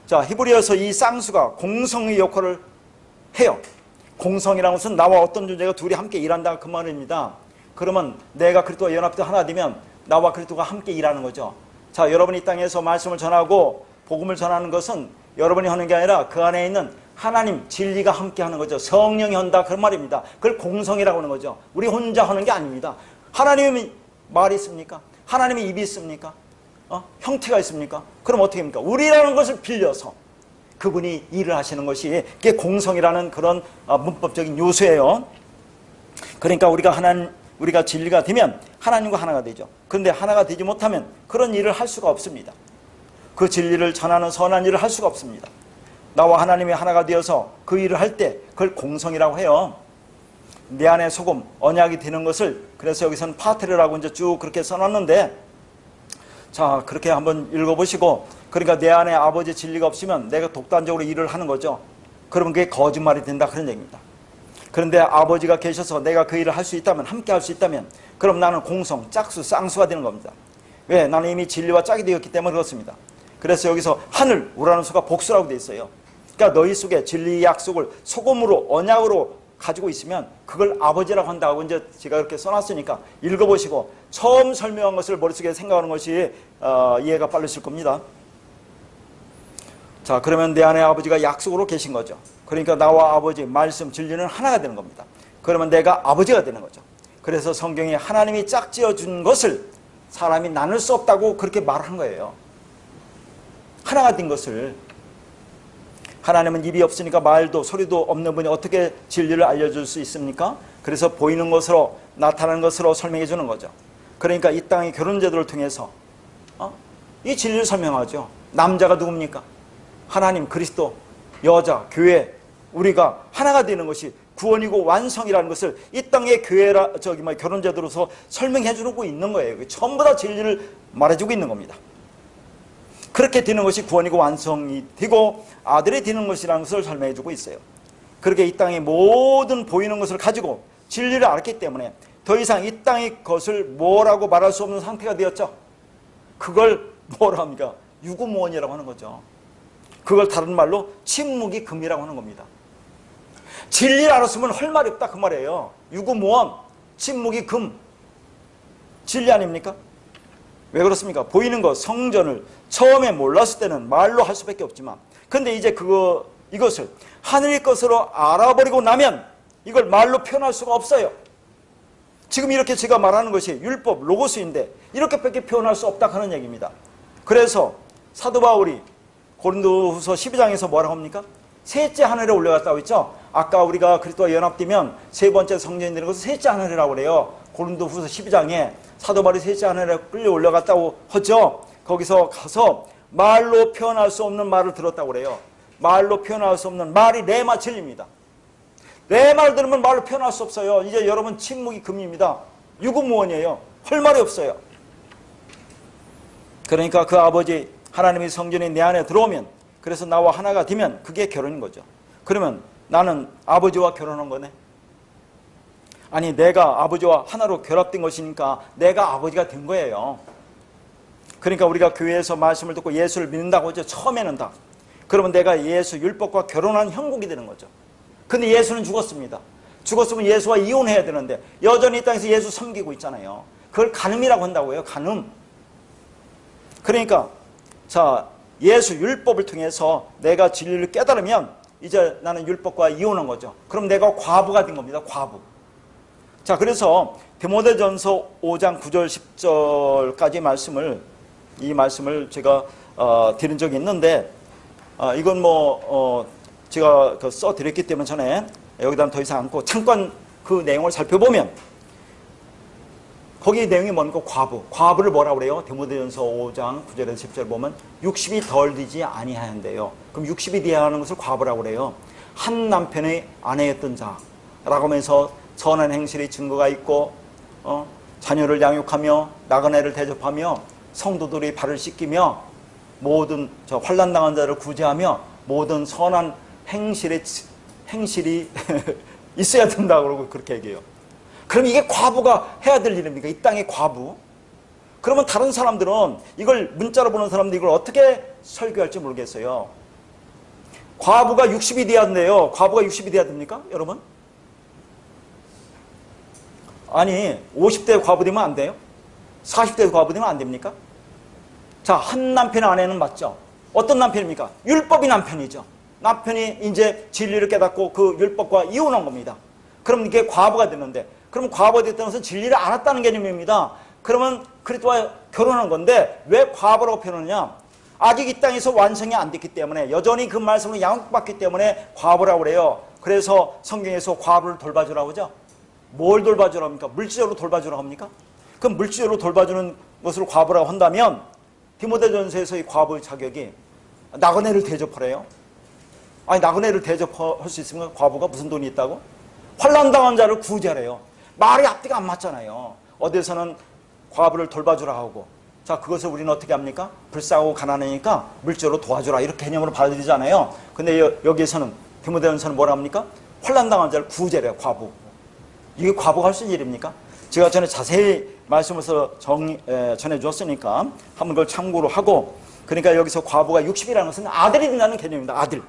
자, 히브리어에서 이 쌍수가 공성의 역할을 해요. 공성이라는 것은 나와 어떤 존재가 둘이 함께 일한다, 그 말입니다. 그러면 내가 그리스도와 연합되어 하나 되면 나와 그리스도가 함께 일하는 거죠. 자, 여러분이 이 땅에서 말씀을 전하고 복음을 전하는 것은 여러분이 하는 게 아니라 그 안에 있는 하나님, 진리가 함께 하는 거죠. 성령이 한다, 그런 말입니다. 그걸 공성이라고 하는 거죠. 우리 혼자 하는 게 아닙니다. 하나님이 말이 있습니까? 하나님이 입이 있습니까? 형태가 있습니까? 그럼 어떻게 합니까? 우리라는 것을 빌려서 그분이 일을 하시는 것이, 그게 공성이라는 그런 문법적인 요소예요. 그러니까 우리가 진리가 되면 하나님과 하나가 되죠. 그런데 하나가 되지 못하면 그런 일을 할 수가 없습니다. 그 진리를 전하는 선한 일을 할 수가 없습니다. 나와 하나님이 하나가 되어서 그 일을 할 때 그걸 공성이라고 해요. 내 안에 소금, 언약이 되는 것을, 그래서 여기서는 파테르라고 이제 쭉 그렇게 써놨는데, 자, 그렇게 한번 읽어보시고, 그러니까 내 안에 아버지 진리가 없으면 내가 독단적으로 일을 하는 거죠. 그러면 그게 거짓말이 된다, 그런 얘기입니다. 그런데 아버지가 계셔서 내가 그 일을 할 수 있다면, 함께 할 수 있다면, 그럼 나는 공성, 짝수, 쌍수가 되는 겁니다. 왜? 나는 이미 진리와 짝이 되었기 때문에 그렇습니다. 그래서 여기서 하늘, 우라누스가 복수라고 되어 있어요. 그러니까 너희 속에 진리의 약속을 소금으로, 언약으로 가지고 있으면 그걸 아버지라고 한다고 이제 제가 그렇게 써놨으니까 읽어보시고 처음 설명한 것을 머릿속에 생각하는 것이 이해가 빠르실 겁니다. 자, 그러면 내 안에 아버지가 약속으로 계신 거죠. 그러니까 나와 아버지, 말씀, 진리는 하나가 되는 겁니다. 그러면 내가 아버지가 되는 거죠. 그래서 성경에 하나님이 짝지어 준 것을 사람이 나눌 수 없다고 그렇게 말한 거예요. 하나가 된 것을. 하나님은 입이 없으니까 말도 소리도 없는 분이 어떻게 진리를 알려줄 수 있습니까? 그래서 보이는 것으로, 나타나는 것으로 설명해 주는 거죠. 그러니까 이 땅의 결혼제도를 통해서 이 진리를 설명하죠. 남자가 누굽니까? 하나님, 그리스도, 여자, 교회, 우리가 하나가 되는 것이 구원이고 완성이라는 것을 이 땅의 결혼제도로서 설명해 주고 있는 거예요. 전부 다 진리를 말해주고 있는 겁니다. 그렇게 되는 것이 구원이고 완성이 되고 아들이 되는 것이라는 것을 설명해 주고 있어요. 그렇게 이 땅의 모든 보이는 것을 가지고 진리를 알았기 때문에 더 이상 이 땅의 것을 뭐라고 말할 수 없는 상태가 되었죠. 그걸 뭐라 합니까? 유구무원이라고 하는 거죠. 그걸 다른 말로 침묵이 금이라고 하는 겁니다. 진리를 알았으면 할 말이 없다 그 말이에요. 유구무원, 침묵이 금. 진리 아닙니까? 왜 그렇습니까? 보이는 것, 성전을 처음에 몰랐을 때는 말로 할 수밖에 없지만, 근데 이제 이것을 하늘의 것으로 알아버리고 나면 이걸 말로 표현할 수가 없어요. 지금 이렇게 제가 말하는 것이 율법, 로고스인데 이렇게밖에 표현할 수 없다 하는 얘기입니다. 그래서 사도 바울이 고린도후서 12장에서 뭐라고 합니까? 셋째 하늘에 올라갔다고 했죠. 아까 우리가 그리스도와 연합되면 세 번째 성전이 되는 것은 셋째 하늘이라고 그래요. 고린도후서 12장에 사도 바울이 셋째 하늘에 끌려 올라갔다고 하죠. 거기서 가서 말로 표현할 수 없는 말을 들었다고 그래요. 말로 표현할 수 없는 말이 레마 진리입니다. 레마를 들으면 말로 표현할 수 없어요. 이제 여러분 침묵이 금입니다. 유구무원이에요. 할 말이 없어요. 그러니까 그 아버지 하나님의 성전이 내 안에 들어오면, 그래서 나와 하나가 되면 그게 결혼인 거죠. 그러면 나는 아버지와 결혼한 거네. 아니, 내가 아버지와 하나로 결합된 것이니까 내가 아버지가 된 거예요. 그러니까 우리가 교회에서 말씀을 듣고 예수를 믿는다고 하죠. 처음에는 다. 그러면 내가 예수 율법과 결혼한 형국이 되는 거죠. 근데 예수는 죽었습니다. 죽었으면 예수와 이혼해야 되는데 여전히 이 땅에서 예수 섬기고 있잖아요. 그걸 간음이라고 한다고요. 간음. 그러니까 자, 예수 율법을 통해서 내가 진리를 깨달으면 이제 나는 율법과 이혼한 거죠. 그럼 내가 과부가 된 겁니다. 과부. 자, 그래서 디모데전서 5장 9절 10절까지 이 말씀을 제가 드린 적이 있는데, 이건 제가 써드렸기 때문에 전에 여기다 더 이상 않고 잠깐 그 내용을 살펴보면, 거기 내용이 뭔가 과부를 뭐라고 그래요? 디모데전서 5장 9절에서 10절 보면 60이 덜 되지 아니하는데요. 그럼 60이 되어야 하는 것을 과부라고 그래요. 한 남편의 아내였던 자라고 하면서 선한 행실의 증거가 있고, 자녀를 양육하며 나그네를 대접하며 성도들의 발을 씻기며 모든 환난당한 자를 구제하며 모든 선한 행실이 있어야 된다고 그러고 그렇게 얘기해요. 그럼 이게 과부가 해야 될 일입니까? 이 땅의 과부. 그러면 다른 사람들은 이걸 문자로 보는 사람들이 이걸 어떻게 설교할지 모르겠어요. 과부가 60이 돼야 된대요. 과부가 60이 돼야 됩니까? 여러분? 아니, 50대 과부 되면 안 돼요? 40대 과부 되면 안 됩니까? 자, 한 남편의 아내는 맞죠? 어떤 남편입니까? 율법이 남편이죠. 남편이 이제 진리를 깨닫고 그 율법과 이혼한 겁니다. 그럼 이게 과부가 되는데, 그럼 과부가 됐다는 것은 진리를 알았다는 개념입니다. 그러면 그리스도와 결혼한 건데 왜 과부라고 표현하느냐? 아직 이 땅에서 완성이 안 됐기 때문에, 여전히 그 말씀을 양육받기 때문에 과부라고 그래요. 그래서 성경에서 과부를 돌봐주라고 하죠. 뭘 돌봐주라고 합니까? 물질적으로 돌봐주라고 합니까? 그럼 물질적으로 돌봐주는 것을 과부라고 한다면 디모데전서에서의 과부의 자격이 나그네를 대접하래요. 아니, 나그네를 대접할 수 있으면 과부가 무슨 돈이 있다고? 환난당한 자를 구제하래요. 말이 앞뒤가 안 맞잖아요. 어디에서는 과부를 돌봐주라 하고, 자, 그것을 우리는 어떻게 합니까? 불쌍하고 가난하니까 물질로 도와주라, 이렇게 개념으로 받아들이잖아요. 근데 여기에서는 디모데전서는 뭐라 합니까? 환난당한 자를 구제래요. 과부. 이게 과부가 할 수 있는 일입니까? 제가 전에 자세히 말씀해서 전해주었으니까 한번 그걸 참고로 하고, 그러니까 여기서 과부가 60이라는 것은 아들이 된다는 개념입니다. 아들.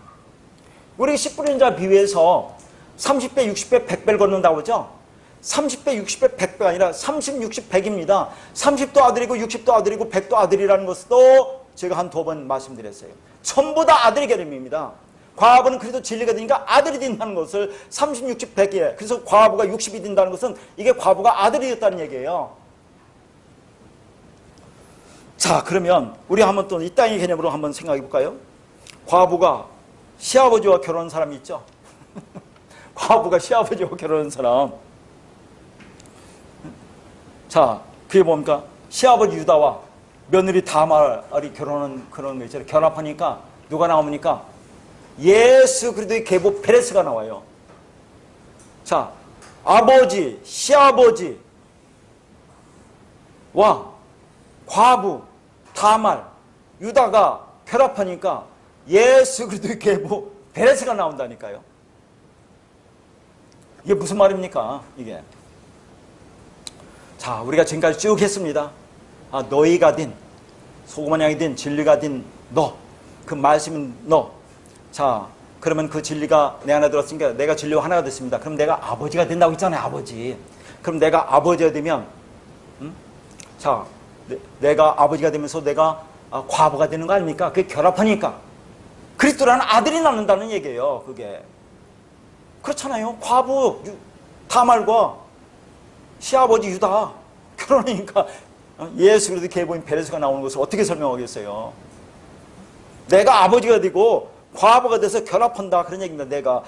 우리 10분의 자 비유에서 30배, 60배, 100배를 걷는다고 하죠? 30배, 60배, 100배가 아니라 30, 60, 100입니다. 30도 아들이고 60도 아들이고 100도 아들이라는 것도 제가 한 2번 말씀드렸어요. 전부 다 아들의 개념입니다. 과부는 그래도 진리가 되니까 아들이 된다는 것을 30, 60, 100이에요. 그래서 과부가 60이 된다는 것은 이게 과부가 아들이 됐다는 얘기예요. 자, 그러면 우리 한번 또 이 땅의 개념으로 한번 생각해 볼까요? 과부가 시아버지와 결혼한 사람이 있죠? 과부가 시아버지와 결혼한 사람. 자, 그게 뭡니까? 시아버지 유다와 며느리 다말이 결혼한 그런 거 있잖아요. 결합하니까 누가 나옵니까? 예수 그리스도의 계보 페레스가 나와요. 자, 아버지, 시아버지와 과부, 다말, 유다가 결합하니까 예수 그리스도의 계보 페레스가 나온다니까요. 이게 무슨 말입니까? 이게. 자, 우리가 지금까지 쭉 했습니다. 너희가 된, 소금 한 양이 된, 진리가 된 너. 그 말씀은 너. 자, 그러면 그 진리가 내 안에 들었으니까 내가 진리와 하나가 됐습니다. 그럼 내가 아버지가 된다고 했잖아요. 아버지. 그럼 내가 아버지가 되면 자, 내가 아버지가 되면서 내가 과부가 되는 거 아닙니까? 그게 결합하니까 그리스도라는 아들이 낳는다는 얘기예요. 그게 그렇잖아요. 과부 다말과 시아버지 유다 그러니까 예수 그리스도 계보인 베레스가 나오는 것을 어떻게 설명하겠어요? 내가 아버지가 되고 과부가 돼서 결합한다 그런 얘기입니다. 내가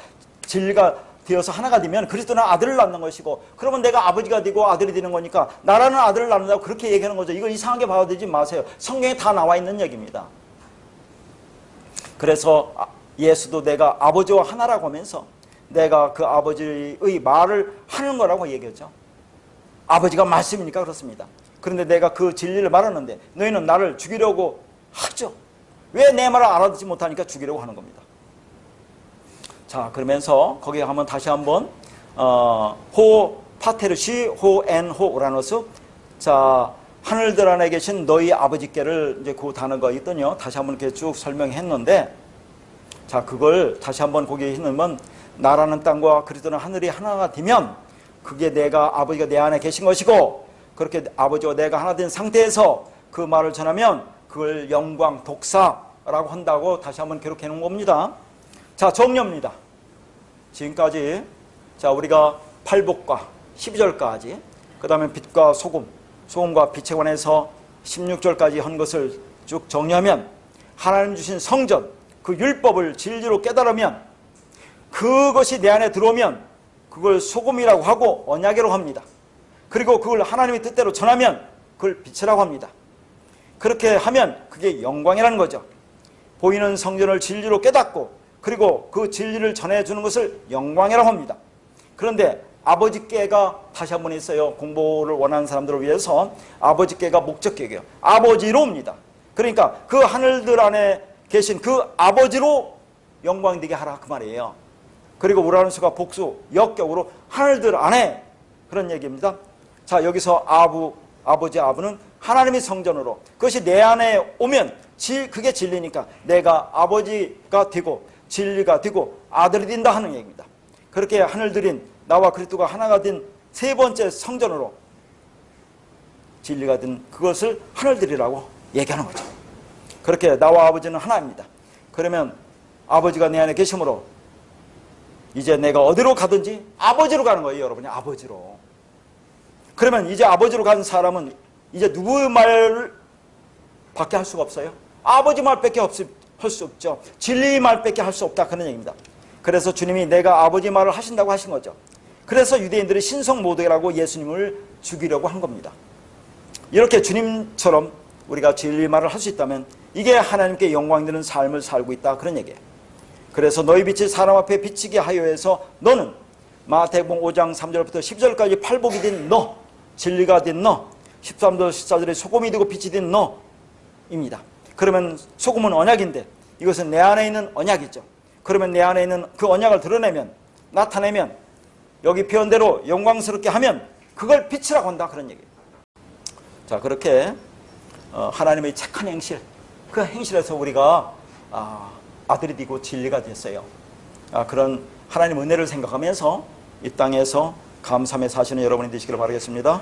진리가 되어서 하나가 되면 그리스도는 아들을 낳는 것이고, 그러면 내가 아버지가 되고 아들이 되는 거니까 나라는 아들을 낳는다고 그렇게 얘기하는 거죠. 이거 이상하게 받아들이지 마세요. 성경에 다 나와 있는 얘기입니다. 그래서 예수도 내가 아버지와 하나라고 하면서 내가 그 아버지의 말을 하는 거라고 얘기했죠. 아버지가 말씀이니까 그렇습니다. 그런데 내가 그 진리를 말하는데 너희는 나를 죽이려고 하죠. 왜 내 말을 알아듣지 못하니까 죽이려고 하는 겁니다. 자, 그러면서 거기에 한번 다시 한번 호 파테르시 호 엔 호 오라노스. 자, 하늘들 안에 계신 너희 아버지께를 이제 그 단어가 있더니요. 다시 한번 이렇게 쭉 설명했는데, 자, 그걸 다시 한번 거기에 있는 나라는 땅과 그리스도는 하늘이 하나가 되면 그게 내가 아버지가 내 안에 계신 것이고, 그렇게 아버지와 내가 하나 된 상태에서 그 말을 전하면 그걸 영광 독사라고 한다고 다시 한번 기록해 놓은 겁니다. 자, 정리입니다. 지금까지 자, 우리가 팔복과 12절까지, 그 다음에 빛과 소금, 소금과 빛에 관해서 16절까지 한 것을 쭉 정리하면, 하나님 주신 성전, 그 율법을 진리로 깨달으면, 그것이 내 안에 들어오면 그걸 소금이라고 하고 언약이라고 합니다. 그리고 그걸 하나님의 뜻대로 전하면 그걸 빛이라고 합니다. 그렇게 하면 그게 영광이라는 거죠. 보이는 성전을 진리로 깨닫고 그리고 그 진리를 전해주는 것을 영광이라고 합니다. 그런데 아버지께가 다시 한번 있어요. 공부를 원하는 사람들을 위해서 아버지께가 목적격이에요. 아버지로 옵니다. 그러니까 그 하늘들 안에 계신 그 아버지로 영광되게 하라 그 말이에요. 그리고 우라누스가 복수 역격으로 하늘들 안에 그런 얘기입니다. 자, 여기서 아버지 아부는 하나님의 성전으로, 그것이 내 안에 오면 그게 진리니까 내가 아버지가 되고 진리가 되고 아들이 된다 하는 얘기입니다. 그렇게 하늘들인 나와 그리스도가 하나가 된 세 번째 성전으로 진리가 된 그것을 하늘들이라고 얘기하는 거죠. 그렇게 나와 아버지는 하나입니다. 그러면 아버지가 내 안에 계심으로 이제 내가 어디로 가든지 아버지로 가는 거예요. 여러분이 아버지로. 그러면 이제 아버지로 간 사람은 이제 누구의 말을 밖에 할 수가 없어요. 아버지 말밖에 할 수 없죠. 진리의 말밖에 할 수 없다 그런 얘기입니다. 그래서 주님이 내가 아버지 말을 하신다고 하신 거죠. 그래서 유대인들이 신성모독이라고 예수님을 죽이려고 한 겁니다. 이렇게 주님처럼 우리가 진리의 말을 할 수 있다면 이게 하나님께 영광 되는 삶을 살고 있다 그런 얘기예요. 그래서 너희 빛이 사람 앞에 비치게 하여 해서 너는 마태복음 5장 3절부터 10절까지 팔복이 된 너, 진리가 된 너, 13절 14절에 소금이 되고 빛이 된 너입니다. 그러면 소금은 언약인데 이것은 내 안에 있는 언약이죠. 그러면 내 안에 있는 그 언약을 드러내면, 나타내면, 여기 표현대로 영광스럽게 하면 그걸 빛이라고 한다 그런 얘기예요. 자, 그렇게 하나님의 착한 행실, 그 행실에서 우리가 아들이 되고 진리가 됐어요. 그런 하나님 은혜를 생각하면서 이 땅에서 감사하며 사시는 여러분이 되시기를 바라겠습니다.